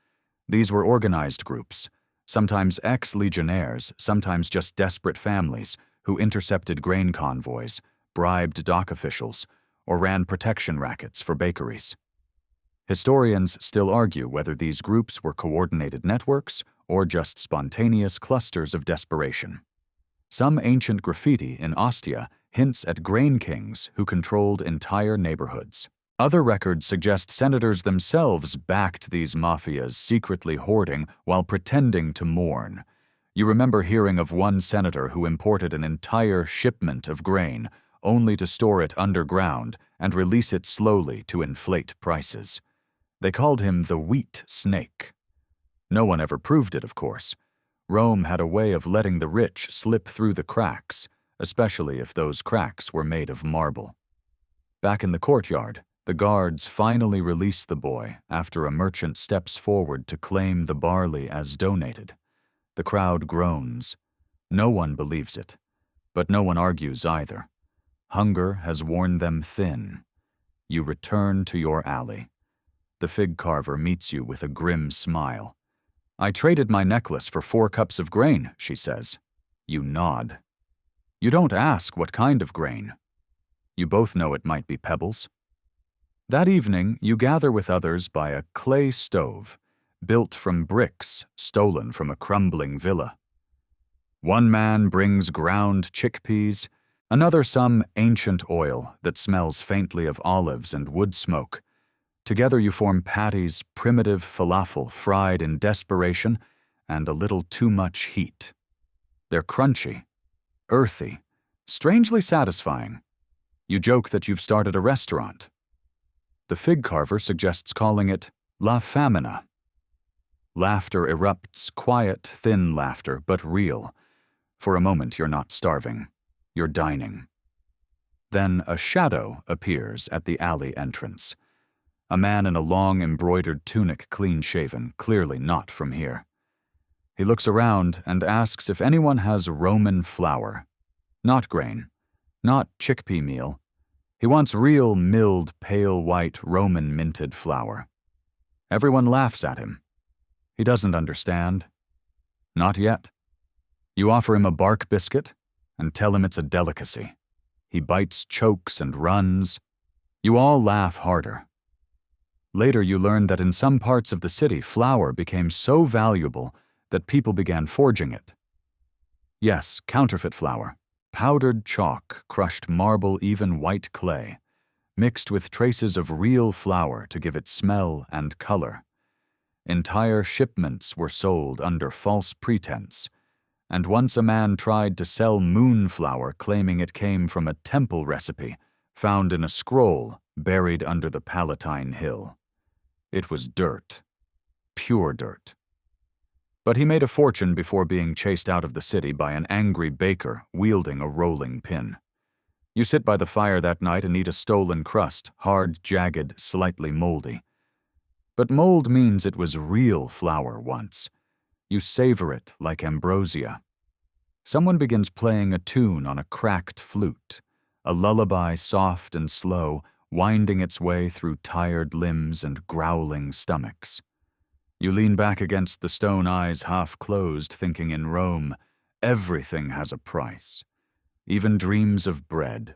These were organized groups, sometimes ex-legionnaires, sometimes just desperate families, who intercepted grain convoys, bribed dock officials, or ran protection rackets for bakeries. Historians still argue whether these groups were coordinated networks or just spontaneous clusters of desperation. Some ancient graffiti in Ostia hints at grain kings who controlled entire neighborhoods. Other records suggest senators themselves backed these mafias, secretly hoarding while pretending to mourn. You remember hearing of one senator who imported an entire shipment of grain, only to store it underground and release it slowly to inflate prices. They called him the wheat snake. No one ever proved it, of course. Rome had a way of letting the rich slip through the cracks, especially if those cracks were made of marble. Back in the courtyard, the guards finally release the boy after a merchant steps forward to claim the barley as donated. The crowd groans. No one believes it, but no one argues either. Hunger has worn them thin. You return to your alley. The fig carver meets you with a grim smile. "I traded my necklace for 4 cups of grain," she says. You nod. You don't ask what kind of grain. You both know it might be pebbles. That evening, you gather with others by a clay stove, built from bricks stolen from a crumbling villa. One man brings ground chickpeas, another some ancient oil that smells faintly of olives and wood smoke. Together you form patties, primitive falafel fried in desperation and a little too much heat. They're crunchy, earthy, strangely satisfying. You joke that you've started a restaurant. The fig carver suggests calling it La Famina. Laughter erupts, quiet, thin laughter, but real. For a moment you're not starving. You're dining. Then a shadow appears at the alley entrance. A man in a long embroidered tunic, clean-shaven, clearly not from here. He looks around and asks if anyone has Roman flour. Not grain, not chickpea meal. He wants real milled, pale white Roman minted flour. Everyone laughs at him. He doesn't understand. Not yet. You offer him a bark biscuit and tell him it's a delicacy. He bites, chokes, and runs. You all laugh harder. Later you learn that in some parts of the city, flour became so valuable that people began forging it. Yes, counterfeit flour. Powdered chalk, crushed marble, even white clay, mixed with traces of real flour to give it smell and color. Entire shipments were sold under false pretense, and once a man tried to sell moon flour claiming it came from a temple recipe found in a scroll buried under the Palatine Hill. It was dirt, pure dirt. But he made a fortune before being chased out of the city by an angry baker wielding a rolling pin. You sit by the fire that night and eat a stolen crust, hard, jagged, slightly moldy. But mold means it was real flour once. You savor it like ambrosia. Someone begins playing a tune on a cracked flute, a lullaby soft and slow, winding its way through tired limbs and growling stomachs. You lean back against the stone eyes half closed, thinking in Rome, everything has a price. Even dreams of bread.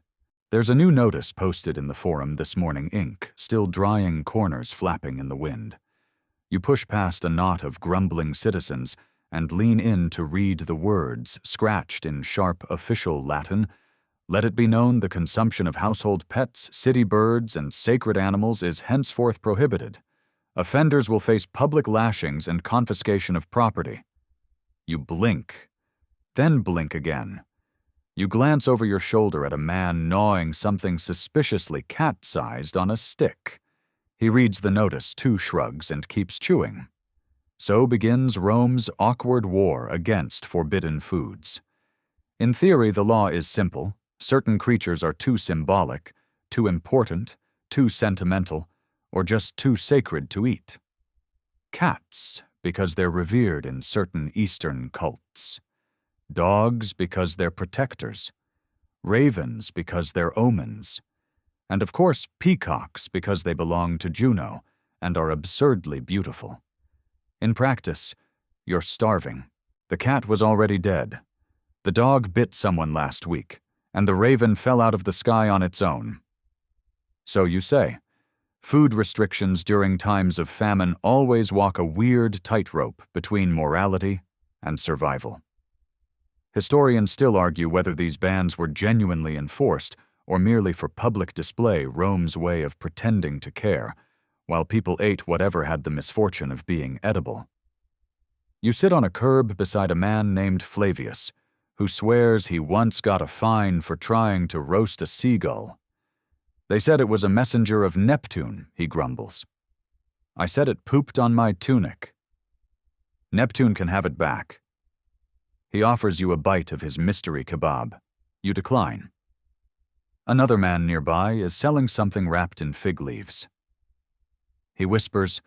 There's a new notice posted in the forum this morning, ink, still drying corners flapping in the wind. You push past a knot of grumbling citizens and lean in to read the words, scratched in sharp official Latin. Let it be known the consumption of household pets, city birds, and sacred animals is henceforth prohibited. Offenders will face public lashings and confiscation of property. You blink, then blink again. You glance over your shoulder at a man gnawing something suspiciously cat-sized on a stick. He reads the notice, too, shrugs, and keeps chewing. So begins Rome's awkward war against forbidden foods. In theory, the law is simple. Certain creatures are too symbolic, too important, too sentimental, or just too sacred to eat. Cats, because they're revered in certain Eastern cults. Dogs, because they're protectors. Ravens, because they're omens. And of course, peacocks, because they belong to Juno and are absurdly beautiful. In practice, you're starving. The cat was already dead. The dog bit someone last week, and the raven fell out of the sky on its own. So you say. Food restrictions during times of famine always walk a weird tightrope between morality and survival. Historians still argue whether these bans were genuinely enforced or merely for public display, Rome's way of pretending to care, while people ate whatever had the misfortune of being edible. You sit on a curb beside a man named Flavius, who swears he once got a fine for trying to roast a seagull. They said it was a messenger of Neptune, he grumbles. I said it pooped on my tunic. Neptune can have it back. He offers you a bite of his mystery kebab. You decline. Another man nearby is selling something wrapped in fig leaves. He whispers,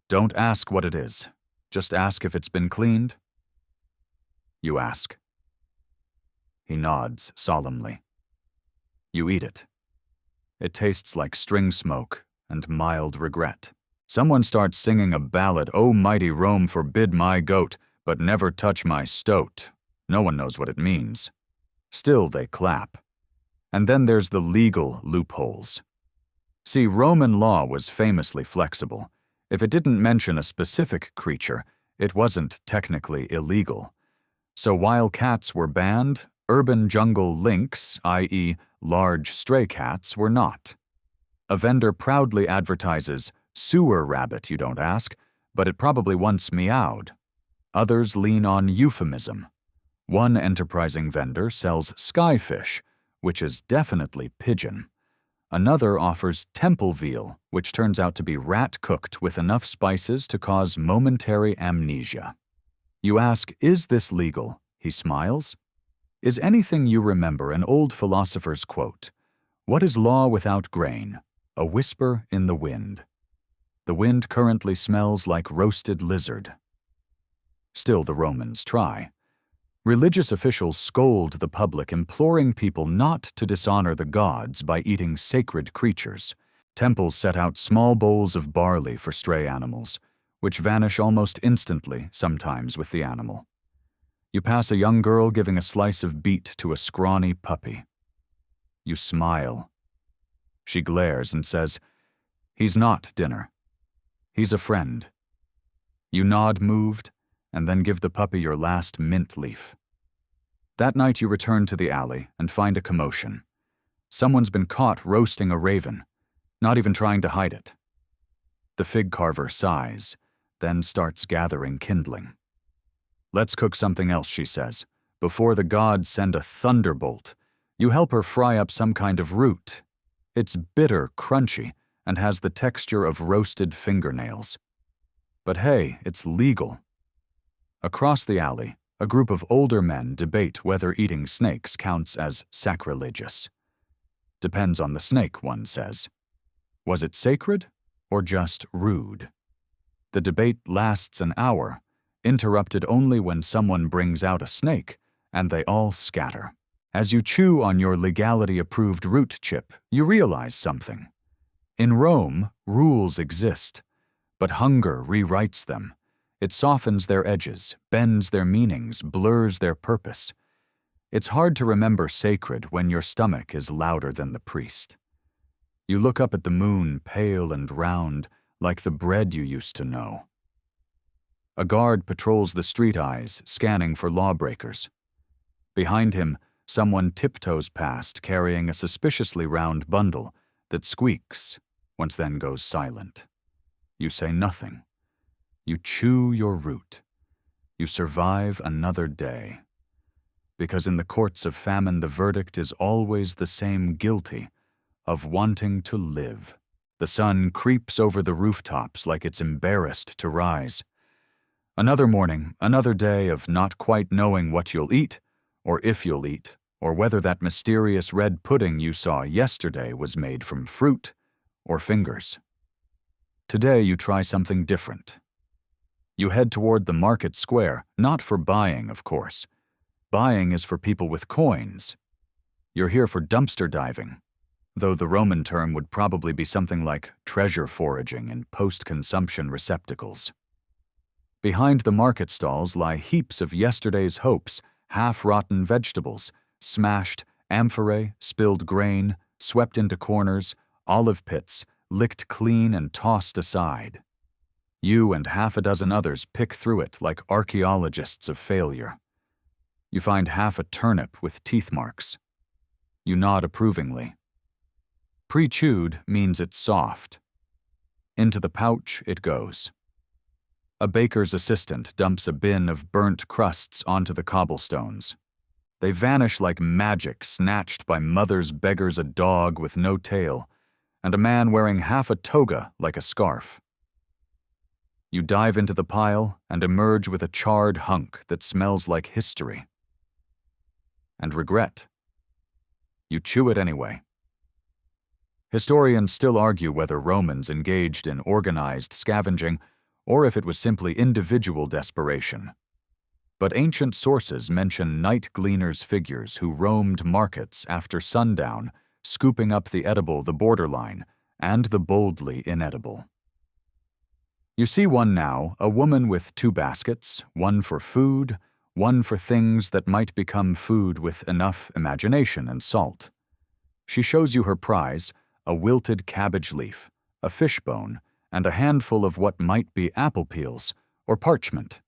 "Don't ask what it is. Just ask if it's been cleaned." You ask. He nods solemnly. You eat it. It tastes like string smoke and mild regret. Someone starts singing a ballad, "O mighty Rome, forbid my goat, but never touch my stoat." No one knows what it means. Still they clap. And then there's the legal loopholes. See, Roman law was famously flexible. If it didn't mention a specific creature, it wasn't technically illegal. So while cats were banned, urban jungle lynx, i.e., large stray cats, were not. A vendor proudly advertises, "Sewer rabbit, you don't ask, but it probably once meowed." Others lean on euphemism. One enterprising vendor sells skyfish, which is definitely pigeon. Another offers temple veal, which turns out to be rat-cooked with enough spices to cause momentary amnesia. You ask, "Is this legal?" He smiles. Is anything you remember an old philosopher's quote? "What is law without grain? A whisper in the wind. The wind currently smells like roasted lizard. Still, the Romans try. Religious officials scold the public, imploring people not to dishonor the gods by eating sacred creatures. Temples set out small bowls of barley for stray animals, which vanish almost instantly, sometimes with the animal. You pass a young girl giving a slice of beet to a scrawny puppy. You smile. She glares and says, "He's not dinner. He's a friend." You nod, moved, and then give the puppy your last mint leaf. That night you return to the alley and find a commotion. Someone's been caught roasting a raven, not even trying to hide it. The fig carver sighs, then starts gathering kindling. "Let's cook something else," she says. "Before the gods send a thunderbolt." You help her fry up some kind of root. It's bitter, crunchy, and has the texture of roasted fingernails. But hey, it's legal. Across the alley, a group of older men debate whether eating snakes counts as sacrilegious. Depends on the snake, one says. Was it sacred or just rude? The debate lasts an hour, interrupted only when someone brings out a snake, and they all scatter. As you chew on your legality-approved root chip, you realize something. In Rome, rules exist, but hunger rewrites them. It softens their edges, bends their meanings, blurs their purpose. It's hard to remember sacred when your stomach is louder than the priest. You look up at the moon, pale and round, like the bread you used to know. A guard patrols the street eyes, scanning for lawbreakers. Behind him, someone tiptoes past, carrying a suspiciously round bundle that squeaks, once then goes silent. You say nothing. You chew your root. You survive another day. Because in the courts of famine, the verdict is always the same: guilty of wanting to live. The sun creeps over the rooftops like it's embarrassed to rise. Another morning, another day of not quite knowing what you'll eat, or if you'll eat, or whether that mysterious red pudding you saw yesterday was made from fruit or fingers. Today you try something different. You head toward the market square, not for buying, of course. Buying is for people with coins. You're here for dumpster diving, though the Roman term would probably be something like treasure foraging in post-consumption receptacles. Behind the market stalls lie heaps of yesterday's hopes, half-rotten vegetables, smashed, amphorae, spilled grain, swept into corners, olive pits, licked clean and tossed aside. You and half a dozen others pick through it like archaeologists of failure. You find half a turnip with teeth marks. You nod approvingly. Pre-chewed means it's soft. Into the pouch it goes. A baker's assistant dumps a bin of burnt crusts onto the cobblestones. They vanish like magic snatched by mother's beggars, a dog with no tail, and a man wearing half a toga like a scarf. You dive into the pile and emerge with a charred hunk that smells like history. And regret. You chew it anyway. Historians still argue whether Romans engaged in organized scavenging or if it was simply individual desperation. But ancient sources mention night gleaners' figures who roamed markets after sundown, scooping up the edible, the borderline, and the boldly inedible. You see one now, a woman with 2 baskets, one for food, one for things that might become food with enough imagination and salt. She shows you her prize, a wilted cabbage leaf, a fishbone, and a handful of what might be apple peels or parchment.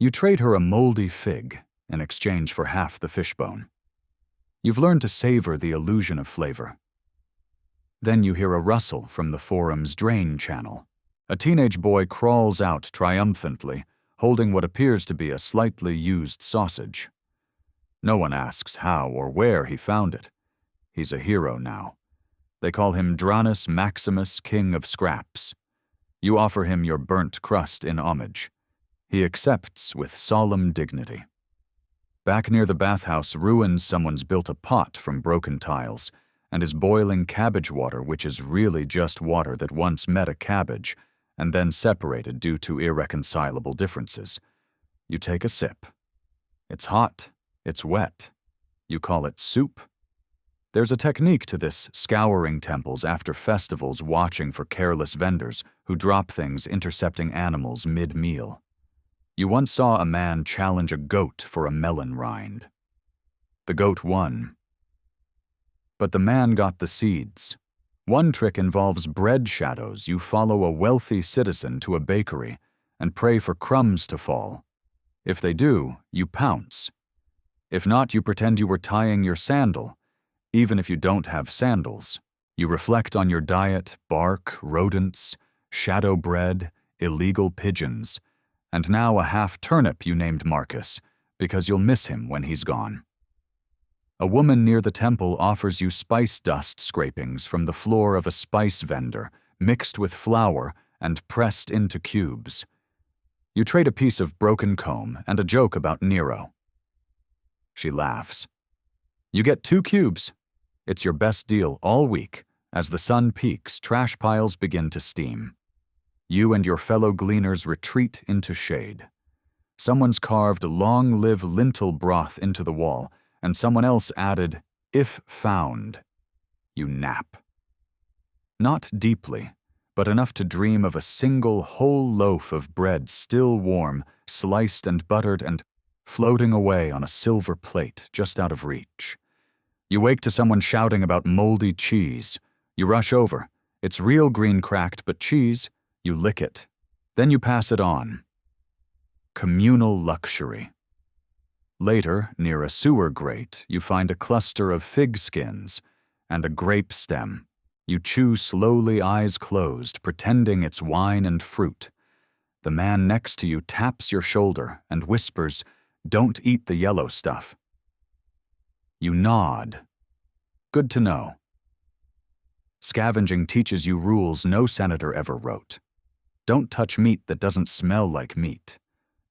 You trade her a moldy fig in exchange for half the fishbone. You've learned to savor the illusion of flavor. Then you hear a rustle from the forum's drain channel. A teenage boy crawls out triumphantly, holding what appears to be a slightly used sausage. No one asks how or where he found it. He's a hero now. They call him Dranus Maximus, King of Scraps. You offer him your burnt crust in homage. He accepts with solemn dignity. Back near the bathhouse ruins, someone's built a pot from broken tiles, and is boiling cabbage water, which is really just water that once met a cabbage and then separated due to irreconcilable differences. You take a sip. It's hot. It's wet. You call it soup? There's a technique to this, scouring temples after festivals, watching for careless vendors who drop things intercepting animals mid-meal. You once saw a man challenge a goat for a melon rind. The goat won. But the man got the seeds. One trick involves bread shadows. You follow a wealthy citizen to a bakery and pray for crumbs to fall. If they do, you pounce. If not, you pretend you were tying your sandal. Even if you don't have sandals, you reflect on your diet, bark, rodents, shadow bread, illegal pigeons, and now a half turnip you named Marcus, because you'll miss him when he's gone. A woman near the temple offers you spice dust scrapings from the floor of a spice vendor, mixed with flour and pressed into cubes. You trade a piece of broken comb and a joke about Nero. She laughs. You get 2 cubes. It's your best deal all week. As the sun peaks, trash piles begin to steam. You and your fellow gleaners retreat into shade. Someone's carved long live lentil broth into the wall, and someone else added, if found. You nap. Not deeply, but enough to dream of a single whole loaf of bread still warm, sliced and buttered and floating away on a silver plate just out of reach. You wake to someone shouting about moldy cheese. You rush over. It's real green cracked, but cheese. You lick it. Then you pass it on. Communal luxury. Later, near a sewer grate, you find a cluster of fig skins and a grape stem. You chew slowly, eyes closed, pretending it's wine and fruit. The man next to you taps your shoulder and whispers, "Don't eat the yellow stuff." You nod. Good to know. Scavenging teaches you rules no senator ever wrote. Don't touch meat that doesn't smell like meat.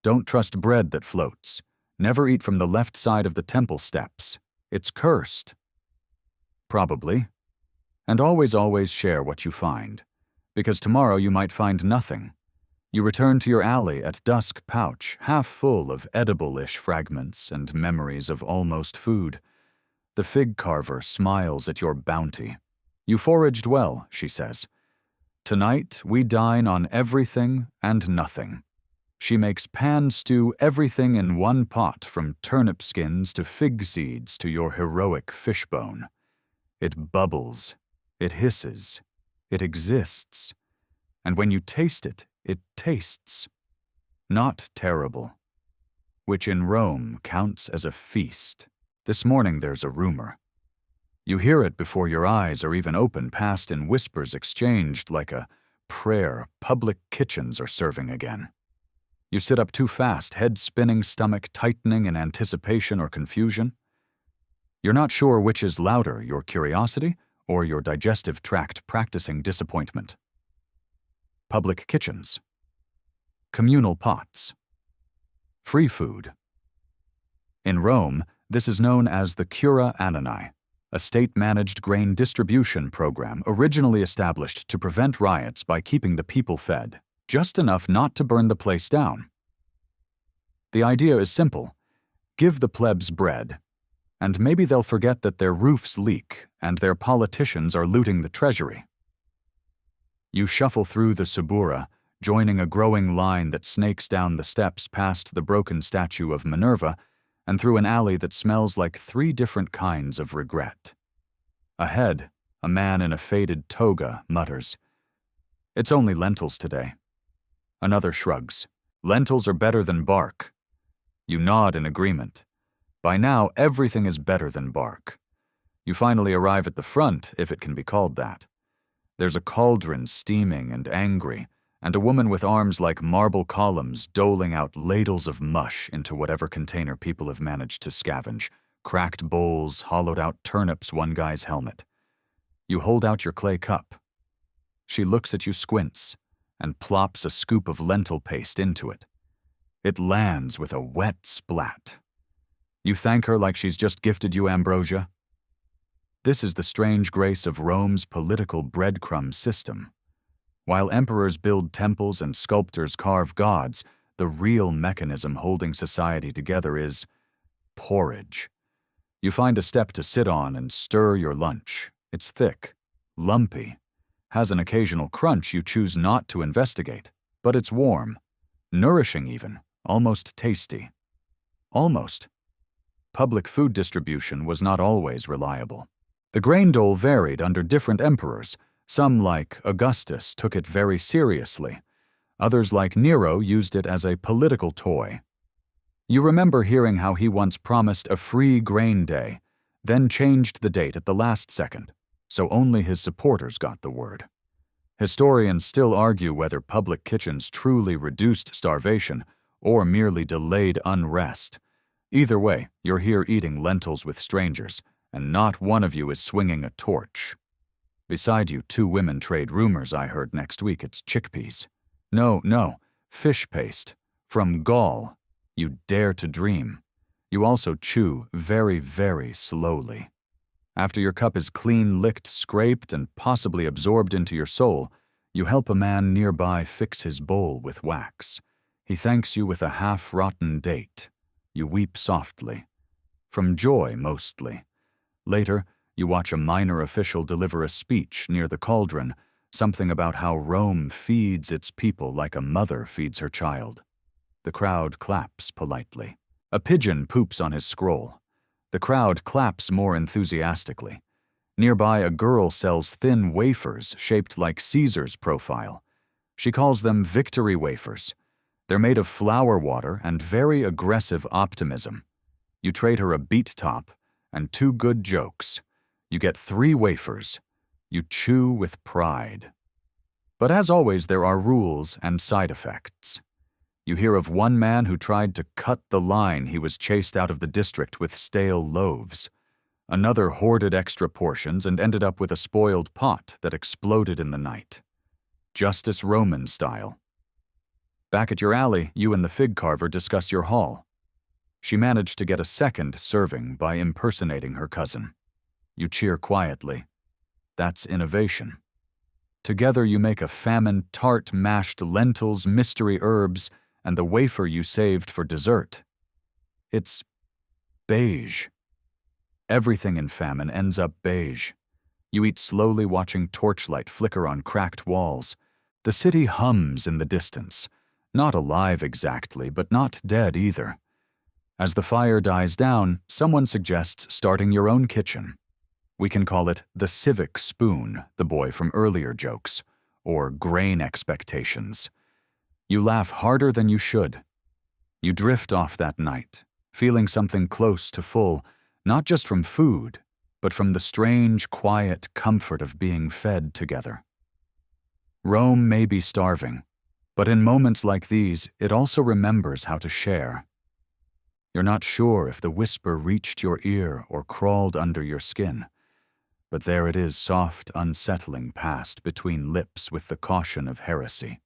Don't trust bread that floats. Never eat from the left side of the temple steps. It's cursed. Probably. And always share what you find, because tomorrow you might find nothing. You return to your alley at dusk, pouch half full of edible-ish fragments and memories of almost food. The fig carver smiles at your bounty. You foraged well, she says. Tonight we dine on everything and nothing. She makes pan stew everything in one pot, from turnip skins to fig seeds to your heroic fishbone. It bubbles, it hisses, it exists, and when you taste it, it tastes. Not terrible, which in Rome counts as a feast. This morning there's a rumor. You hear it before your eyes are even open, passed in whispers exchanged like a prayer public kitchens are serving again. You sit up too fast, head spinning, stomach tightening in anticipation or confusion. You're not sure which is louder, your curiosity or your digestive tract practicing disappointment. Public kitchens. Communal pots. Free food. In Rome, this is known as the Cura Annani, a state-managed grain distribution program originally established to prevent riots by keeping the people fed, just enough not to burn the place down. The idea is simple. Give the plebs bread, and maybe they'll forget that their roofs leak and their politicians are looting the treasury. You shuffle through the Subura, joining a growing line that snakes down the steps past the broken statue of Minerva and through an alley that smells like 3 different kinds of regret. Ahead, a man in a faded toga mutters, "It's only lentils today." Another shrugs. "Lentils are better than bark." You nod in agreement. By now, everything is better than bark. You finally arrive at the front, if it can be called that. There's a cauldron steaming and angry, and a woman with arms like marble columns doling out ladles of mush into whatever container people have managed to scavenge, cracked bowls, hollowed-out turnips, one guy's helmet. You hold out your clay cup. She looks at you, squints, and plops a scoop of lentil paste into it. It lands with a wet splat. You thank her like she's just gifted you ambrosia. This is the strange grace of Rome's political breadcrumb system. While emperors build temples and sculptors carve gods, the real mechanism holding society together is porridge. You find a step to sit on and stir your lunch. It's thick, lumpy, has an occasional crunch you choose not to investigate, but it's warm, nourishing even, almost tasty. Almost. Public food distribution was not always reliable. The grain dole varied under different emperors. Some, like Augustus, took it very seriously. Others, like Nero, used it as a political toy. You remember hearing how he once promised a free grain day, then changed the date at the last second, so only his supporters got the word. Historians still argue whether public kitchens truly reduced starvation or merely delayed unrest. Either way, you're here eating lentils with strangers, and not one of you is swinging a torch. Beside you, 2 women trade rumors I heard next week it's chickpeas. No, fish paste. From Gaul. You dare to dream. You also chew very, very slowly. After your cup is clean licked, scraped, and possibly absorbed into your soul, you help a man nearby fix his bowl with wax. He thanks you with a half-rotten date. You weep softly. From joy, mostly. Later, you watch a minor official deliver a speech near the cauldron, something about how Rome feeds its people like a mother feeds her child. The crowd claps politely. A pigeon poops on his scroll. The crowd claps more enthusiastically. Nearby, a girl sells thin wafers shaped like Caesar's profile. She calls them victory wafers. They're made of flower water and very aggressive optimism. You trade her a beet top and 2 good jokes. You get 3 wafers. You chew with pride. But as always, there are rules and side effects. You hear of one man who tried to cut the line he was chased out of the district with stale loaves. Another hoarded extra portions and ended up with a spoiled pot that exploded in the night. Justice Roman style. Back at your alley, you and the fig carver discuss your haul. She managed to get a second serving by impersonating her cousin. You cheer quietly. That's innovation. Together you make a famine tart mashed lentils, mystery herbs, and the wafer you saved for dessert. It's beige. Everything in famine ends up beige. You eat slowly, watching torchlight flicker on cracked walls. The city hums in the distance. Not alive exactly, but not dead either. As the fire dies down, someone suggests starting your own kitchen. We can call it the civic spoon, the boy from earlier jokes, or grain expectations. You laugh harder than you should. You drift off that night, feeling something close to full, not just from food, but from the strange, quiet comfort of being fed together. Rome may be starving, but in moments like these, it also remembers how to share. You're not sure if the whisper reached your ear or crawled under your skin, but there it is, soft, unsettling, passed between lips with the caution of heresy.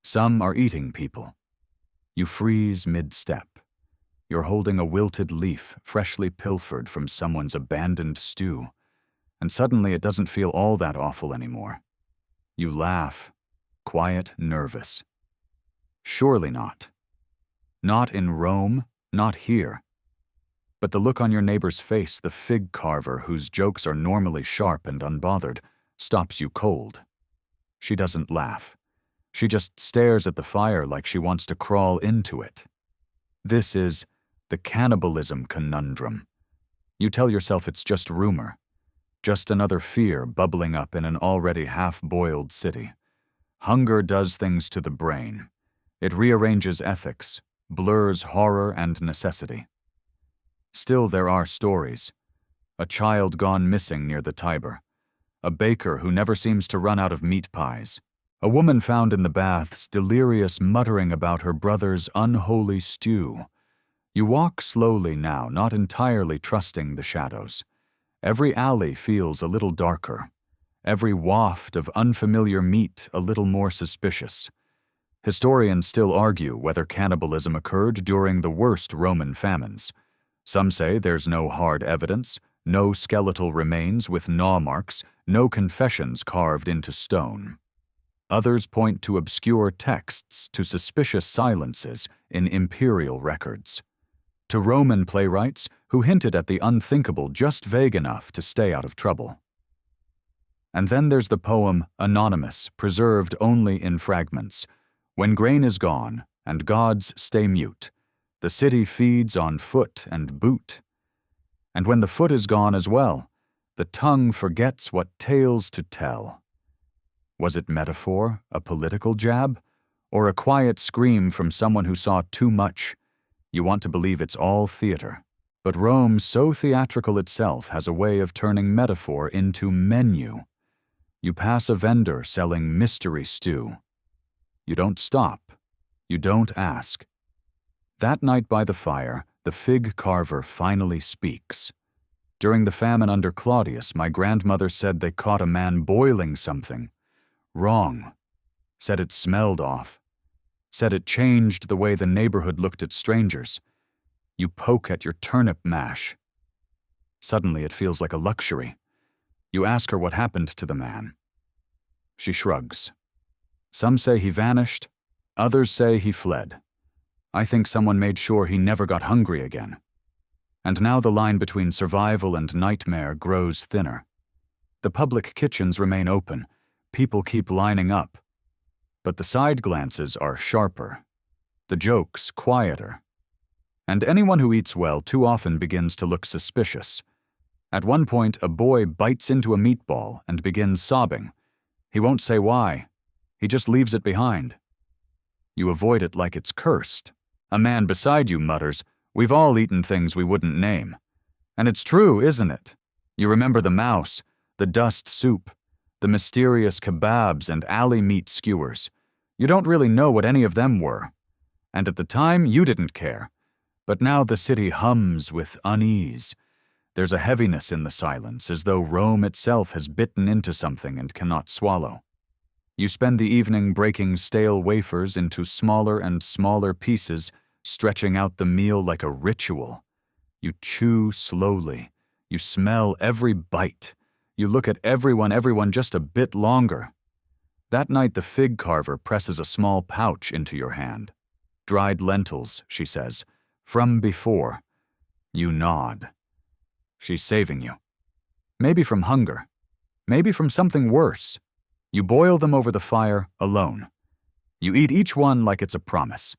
Some are eating people. You freeze mid-step. You're holding a wilted leaf, freshly pilfered from someone's abandoned stew, and suddenly it doesn't feel all that awful anymore. You laugh, quiet, nervous. Surely not. Not in Rome, not here. But the look on your neighbor's face, the fig carver whose jokes are normally sharp and unbothered, stops you cold. She doesn't laugh. She just stares at the fire like she wants to crawl into it. This is the cannibalism conundrum. You tell yourself it's just rumor, just another fear bubbling up in an already half-boiled city. Hunger does things to the brain. It rearranges ethics, blurs horror and necessity. Still, there are stories. A child gone missing near the Tiber. A baker who never seems to run out of meat pies. A woman found in the baths, delirious, muttering about her brother's unholy stew. You walk slowly now, not entirely trusting the shadows. Every alley feels a little darker. Every waft of unfamiliar meat a little more suspicious. Historians still argue whether cannibalism occurred during the worst Roman famines. Some say there's no hard evidence, no skeletal remains with gnaw marks, no confessions carved into stone. Others point to obscure texts, to suspicious silences in imperial records, to Roman playwrights who hinted at the unthinkable just vague enough to stay out of trouble. And then there's the poem Anonymous, preserved only in fragments. When grain is gone, and gods stay mute, the city feeds on foot and boot. And when the foot is gone as well, the tongue forgets what tales to tell. Was it metaphor, a political jab, or a quiet scream from someone who saw too much? You want to believe it's all theater. But Rome, so theatrical itself, has a way of turning metaphor into menu. You pass a vendor selling mystery stew. You don't stop. You don't ask. That night by the fire, the fig carver finally speaks. During the famine under Claudius, my grandmother said they caught a man boiling something. Wrong. Said it smelled off. Said it changed the way the neighborhood looked at strangers. You poke at your turnip mash. Suddenly it feels like a luxury. You ask her what happened to the man. She shrugs. Some say he vanished, others say he fled. I think someone made sure he never got hungry again. And now the line between survival and nightmare grows thinner. The public kitchens remain open. People keep lining up. But the side glances are sharper. The jokes quieter. And anyone who eats well too often begins to look suspicious. At one point, a boy bites into a meatball and begins sobbing. He won't say why. He just leaves it behind. You avoid it like it's cursed. A man beside you mutters, "We've all eaten things we wouldn't name." And it's true, isn't it? You remember the mouse, the dust soup, the mysterious kebabs and alley meat skewers. You don't really know what any of them were. And at the time, you didn't care. But now the city hums with unease. There's a heaviness in the silence, as though Rome itself has bitten into something and cannot swallow. You spend the evening breaking stale wafers into smaller and smaller pieces, stretching out the meal like a ritual. You chew slowly. You smell every bite. You look at everyone just a bit longer. That night the fig carver presses a small pouch into your hand. "Dried lentils," she says, "from before." You nod. She's saving you. Maybe from hunger. Maybe from something worse. You boil them over the fire, alone. You eat each one like it's a promise.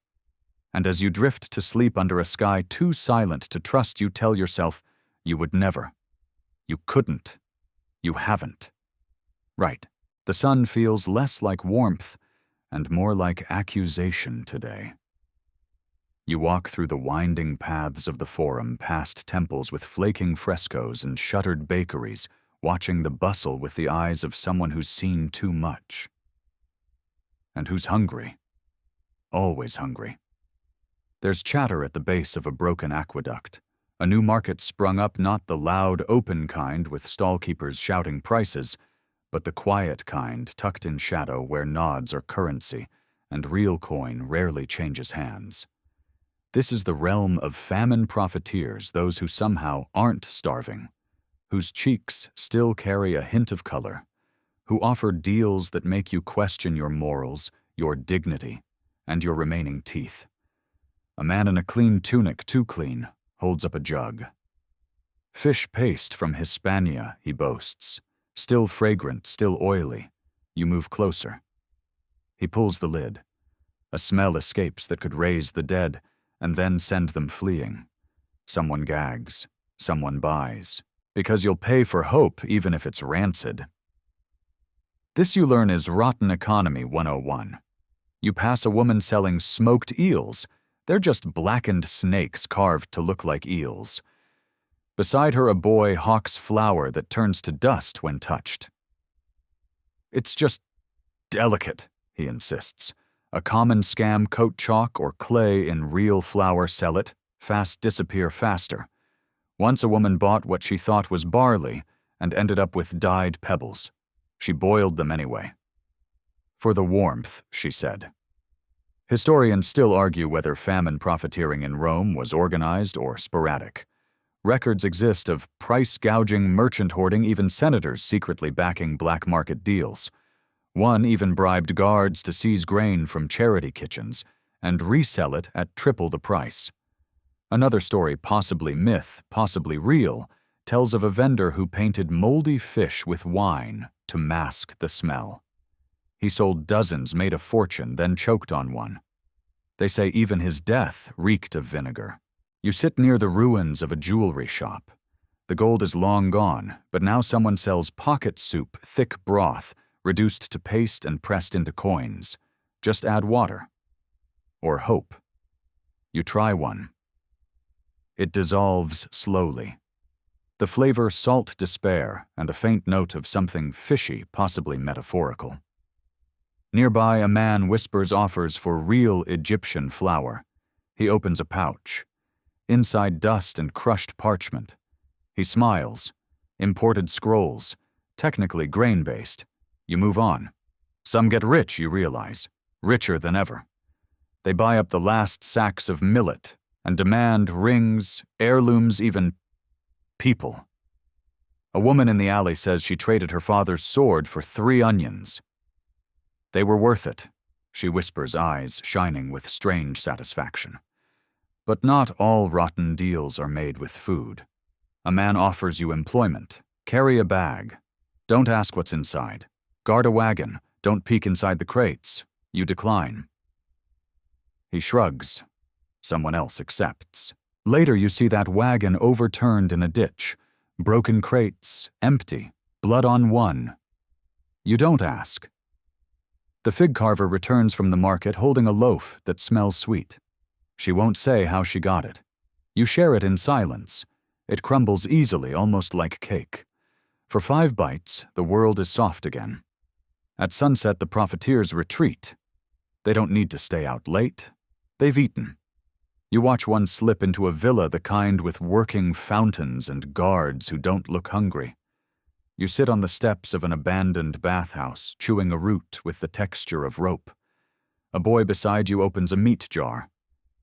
And as you drift to sleep under a sky too silent to trust, you tell yourself you would never. You couldn't. You haven't. Right. The sun feels less like warmth and more like accusation today. You walk through the winding paths of the Forum, past temples with flaking frescoes and shuttered bakeries, watching the bustle with the eyes of someone who's seen too much. And who's hungry. Always hungry. There's chatter at the base of a broken aqueduct. A new market sprung up, not the loud, open kind with stallkeepers shouting prices, but the quiet kind tucked in shadow where nods are currency and real coin rarely changes hands. This is the realm of famine profiteers, those who somehow aren't starving, whose cheeks still carry a hint of color, who offer deals that make you question your morals, your dignity, and your remaining teeth. A man in a clean tunic, too clean, holds up a jug. Fish paste from Hispania, he boasts. Still fragrant, still oily. You move closer. He pulls the lid. A smell escapes that could raise the dead and then send them fleeing. Someone gags. Someone buys. Because you'll pay for hope even if it's rancid. This you learn is Rotten Economy 101. You pass a woman selling smoked eels. They're just blackened snakes carved to look like eels. Beside her, a boy hawks flour that turns to dust when touched. "It's just delicate," he insists. "A common scam, coat chalk or clay in real flour, sell it, fast disappear faster." Once a woman bought what she thought was barley and ended up with dyed pebbles. She boiled them anyway. "For the warmth," she said. Historians still argue whether famine profiteering in Rome was organized or sporadic. Records exist of price-gouging merchant hoarding, even senators secretly backing black market deals. One even bribed guards to seize grain from charity kitchens and resell it at triple the price. Another story, possibly myth, possibly real, tells of a vendor who painted moldy fish with wine to mask the smell. He sold dozens, made a fortune, then choked on one. They say even his death reeked of vinegar. You sit near the ruins of a jewelry shop. The gold is long gone, but now someone sells pocket soup, thick broth, reduced to paste and pressed into coins. Just add water. Or hope. You try one. It dissolves slowly. The flavor salt despair and a faint note of something fishy, possibly metaphorical. Nearby, a man whispers offers for real Egyptian flour. He opens a pouch. Inside dust and crushed parchment. He smiles. Imported scrolls. Technically grain-based. You move on. Some get rich, you realize. Richer than ever. They buy up the last sacks of millet and demand rings, heirlooms, even people. A woman in the alley says she traded her father's sword for 3 onions. They were worth it, she whispers, eyes shining with strange satisfaction. But not all rotten deals are made with food. A man offers you employment. Carry a bag. Don't ask what's inside. Guard a wagon. Don't peek inside the crates. You decline. He shrugs. Someone else accepts. Later you see that wagon overturned in a ditch. Broken crates, empty, blood on one. You don't ask. The fig carver returns from the market holding a loaf that smells sweet. She won't say how she got it. You share it in silence. It crumbles easily, almost like cake. For 5 bites, the world is soft again. At sunset, the profiteers retreat. They don't need to stay out late. They've eaten. You watch one slip into a villa, the kind with working fountains and guards who don't look hungry. You sit on the steps of an abandoned bathhouse, chewing a root with the texture of rope. A boy beside you opens a meat jar.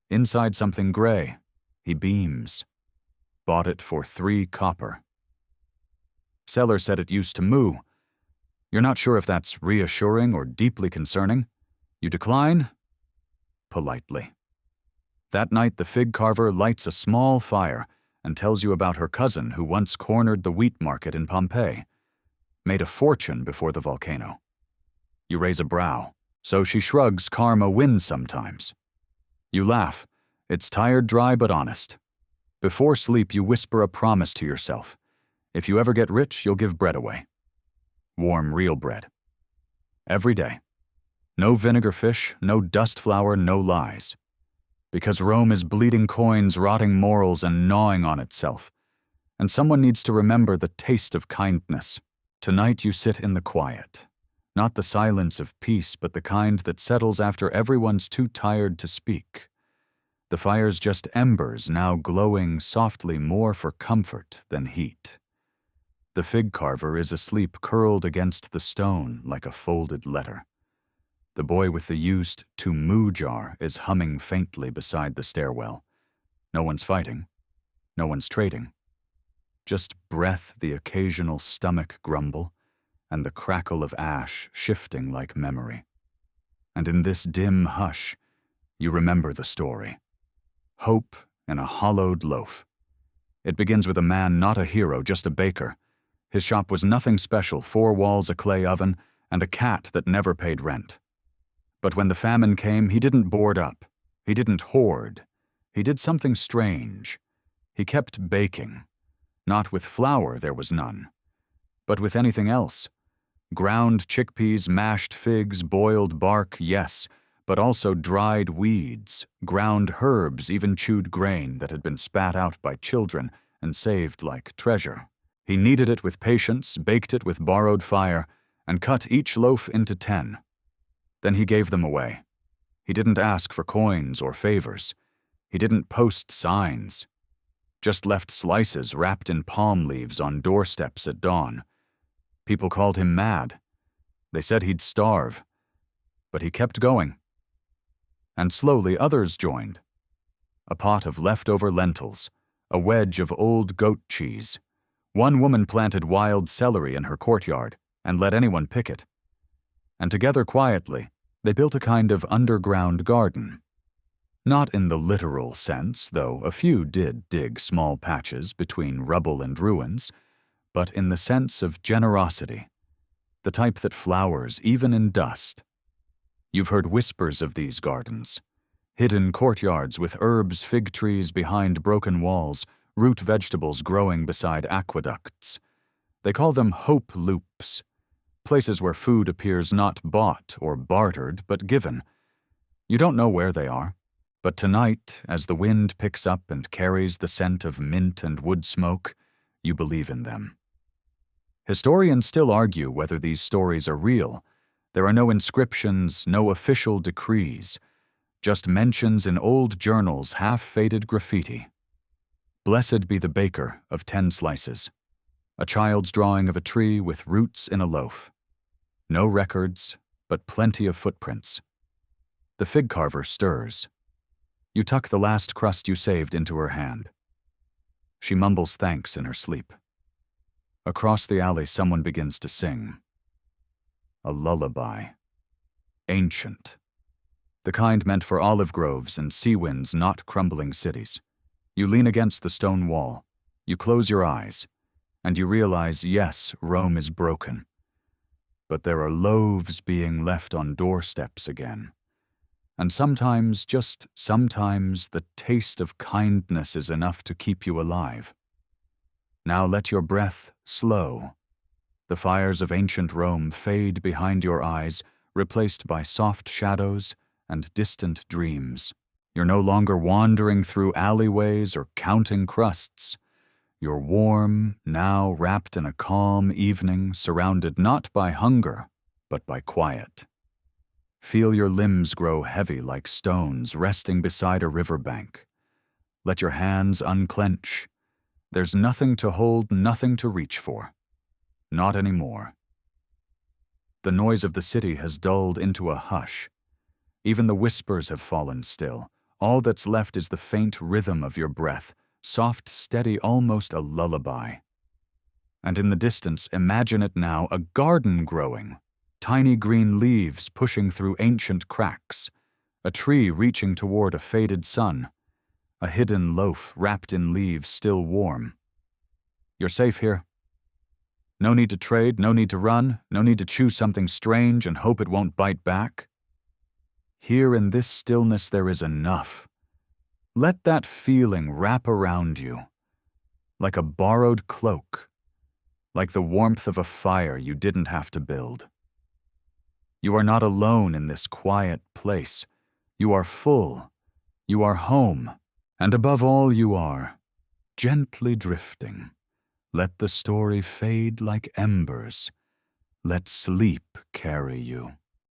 Inside something gray. He beams. Bought it for 3 copper. Seller said it used to moo. You're not sure if that's reassuring or deeply concerning. You decline? Politely. That night, the fig carver lights a small fire and tells you about her cousin who once cornered the wheat market in Pompeii. Made a fortune before the volcano. You raise a brow. So she shrugs, karma wins sometimes. You laugh. It's tired, dry, but honest. Before sleep, you whisper a promise to yourself. If you ever get rich, you'll give bread away. Warm, real bread. Every day. No vinegar fish, no dust flour, no lies. Because Rome is bleeding coins, rotting morals, and gnawing on itself. And someone needs to remember the taste of kindness. Tonight you sit in the quiet. Not the silence of peace, but the kind that settles after everyone's too tired to speak. The fire's just embers, now glowing softly, more for comfort than heat. The fig carver is asleep, curled against the stone like a folded letter. The boy with the used to moo jar is humming faintly beside the stairwell. No one's fighting. No one's trading. Just breath, the occasional stomach grumble, and the crackle of ash shifting like memory. And in this dim hush, you remember the story. Hope in a hollowed loaf. It begins with a man, not a hero, just a baker. His shop was nothing special, 4 walls, a clay oven, and a cat that never paid rent. But when the famine came, he didn't board up. He didn't hoard. He did something strange. He kept baking. Not with flour, there was none. But with anything else. Ground chickpeas, mashed figs, boiled bark, yes, but also dried weeds, ground herbs, even chewed grain that had been spat out by children and saved like treasure. He kneaded it with patience, baked it with borrowed fire, and cut each loaf into 10. Then he gave them away. He didn't ask for coins or favors. He didn't post signs. Just left slices wrapped in palm leaves on doorsteps at dawn. People called him mad. They said he'd starve. But he kept going. And slowly others joined. A pot of leftover lentils, a wedge of old goat cheese. One woman planted wild celery in her courtyard and let anyone pick it. And together quietly, they built a kind of underground garden. Not in the literal sense, though a few did dig small patches between rubble and ruins, but in the sense of generosity, the type that flowers even in dust. You've heard whispers of these gardens, hidden courtyards with herbs, fig trees behind broken walls, root vegetables growing beside aqueducts. They call them hope loops, places where food appears not bought or bartered, but given. You don't know where they are, but tonight, as the wind picks up and carries the scent of mint and wood smoke, you believe in them. Historians still argue whether these stories are real. There are no inscriptions, no official decrees, just mentions in old journals, half-faded graffiti. Blessed be the baker of 10 slices. A child's drawing of a tree with roots in a loaf. No records, but plenty of footprints. The fig carver stirs. You tuck the last crust you saved into her hand. She mumbles thanks in her sleep. Across the alley, someone begins to sing. A lullaby. Ancient. The kind meant for olive groves and sea winds, not crumbling cities. You lean against the stone wall. You close your eyes, and you realize, yes, Rome is broken. But there are loaves being left on doorsteps again. And sometimes, just sometimes, the taste of kindness is enough to keep you alive. Now let your breath slow. The fires of ancient Rome fade behind your eyes, replaced by soft shadows and distant dreams. You're no longer wandering through alleyways or counting crusts. You're warm, now wrapped in a calm evening, surrounded not by hunger, but by quiet. Feel your limbs grow heavy like stones resting beside a riverbank. Let your hands unclench. There's nothing to hold, nothing to reach for. Not anymore. The noise of the city has dulled into a hush. Even the whispers have fallen still. All that's left is the faint rhythm of your breath, soft, steady, almost a lullaby. And in the distance, imagine it now, a garden growing, tiny green leaves pushing through ancient cracks, a tree reaching toward a faded sun, a hidden loaf wrapped in leaves still warm. You're safe here. No need to trade, no need to run, no need to choose something strange and hope it won't bite back. Here in this stillness there is enough. Let that feeling wrap around you, like a borrowed cloak, like the warmth of a fire you didn't have to build. You are not alone in this quiet place. You are full. You are home. And above all, you are gently drifting. Let the story fade like embers. Let sleep carry you.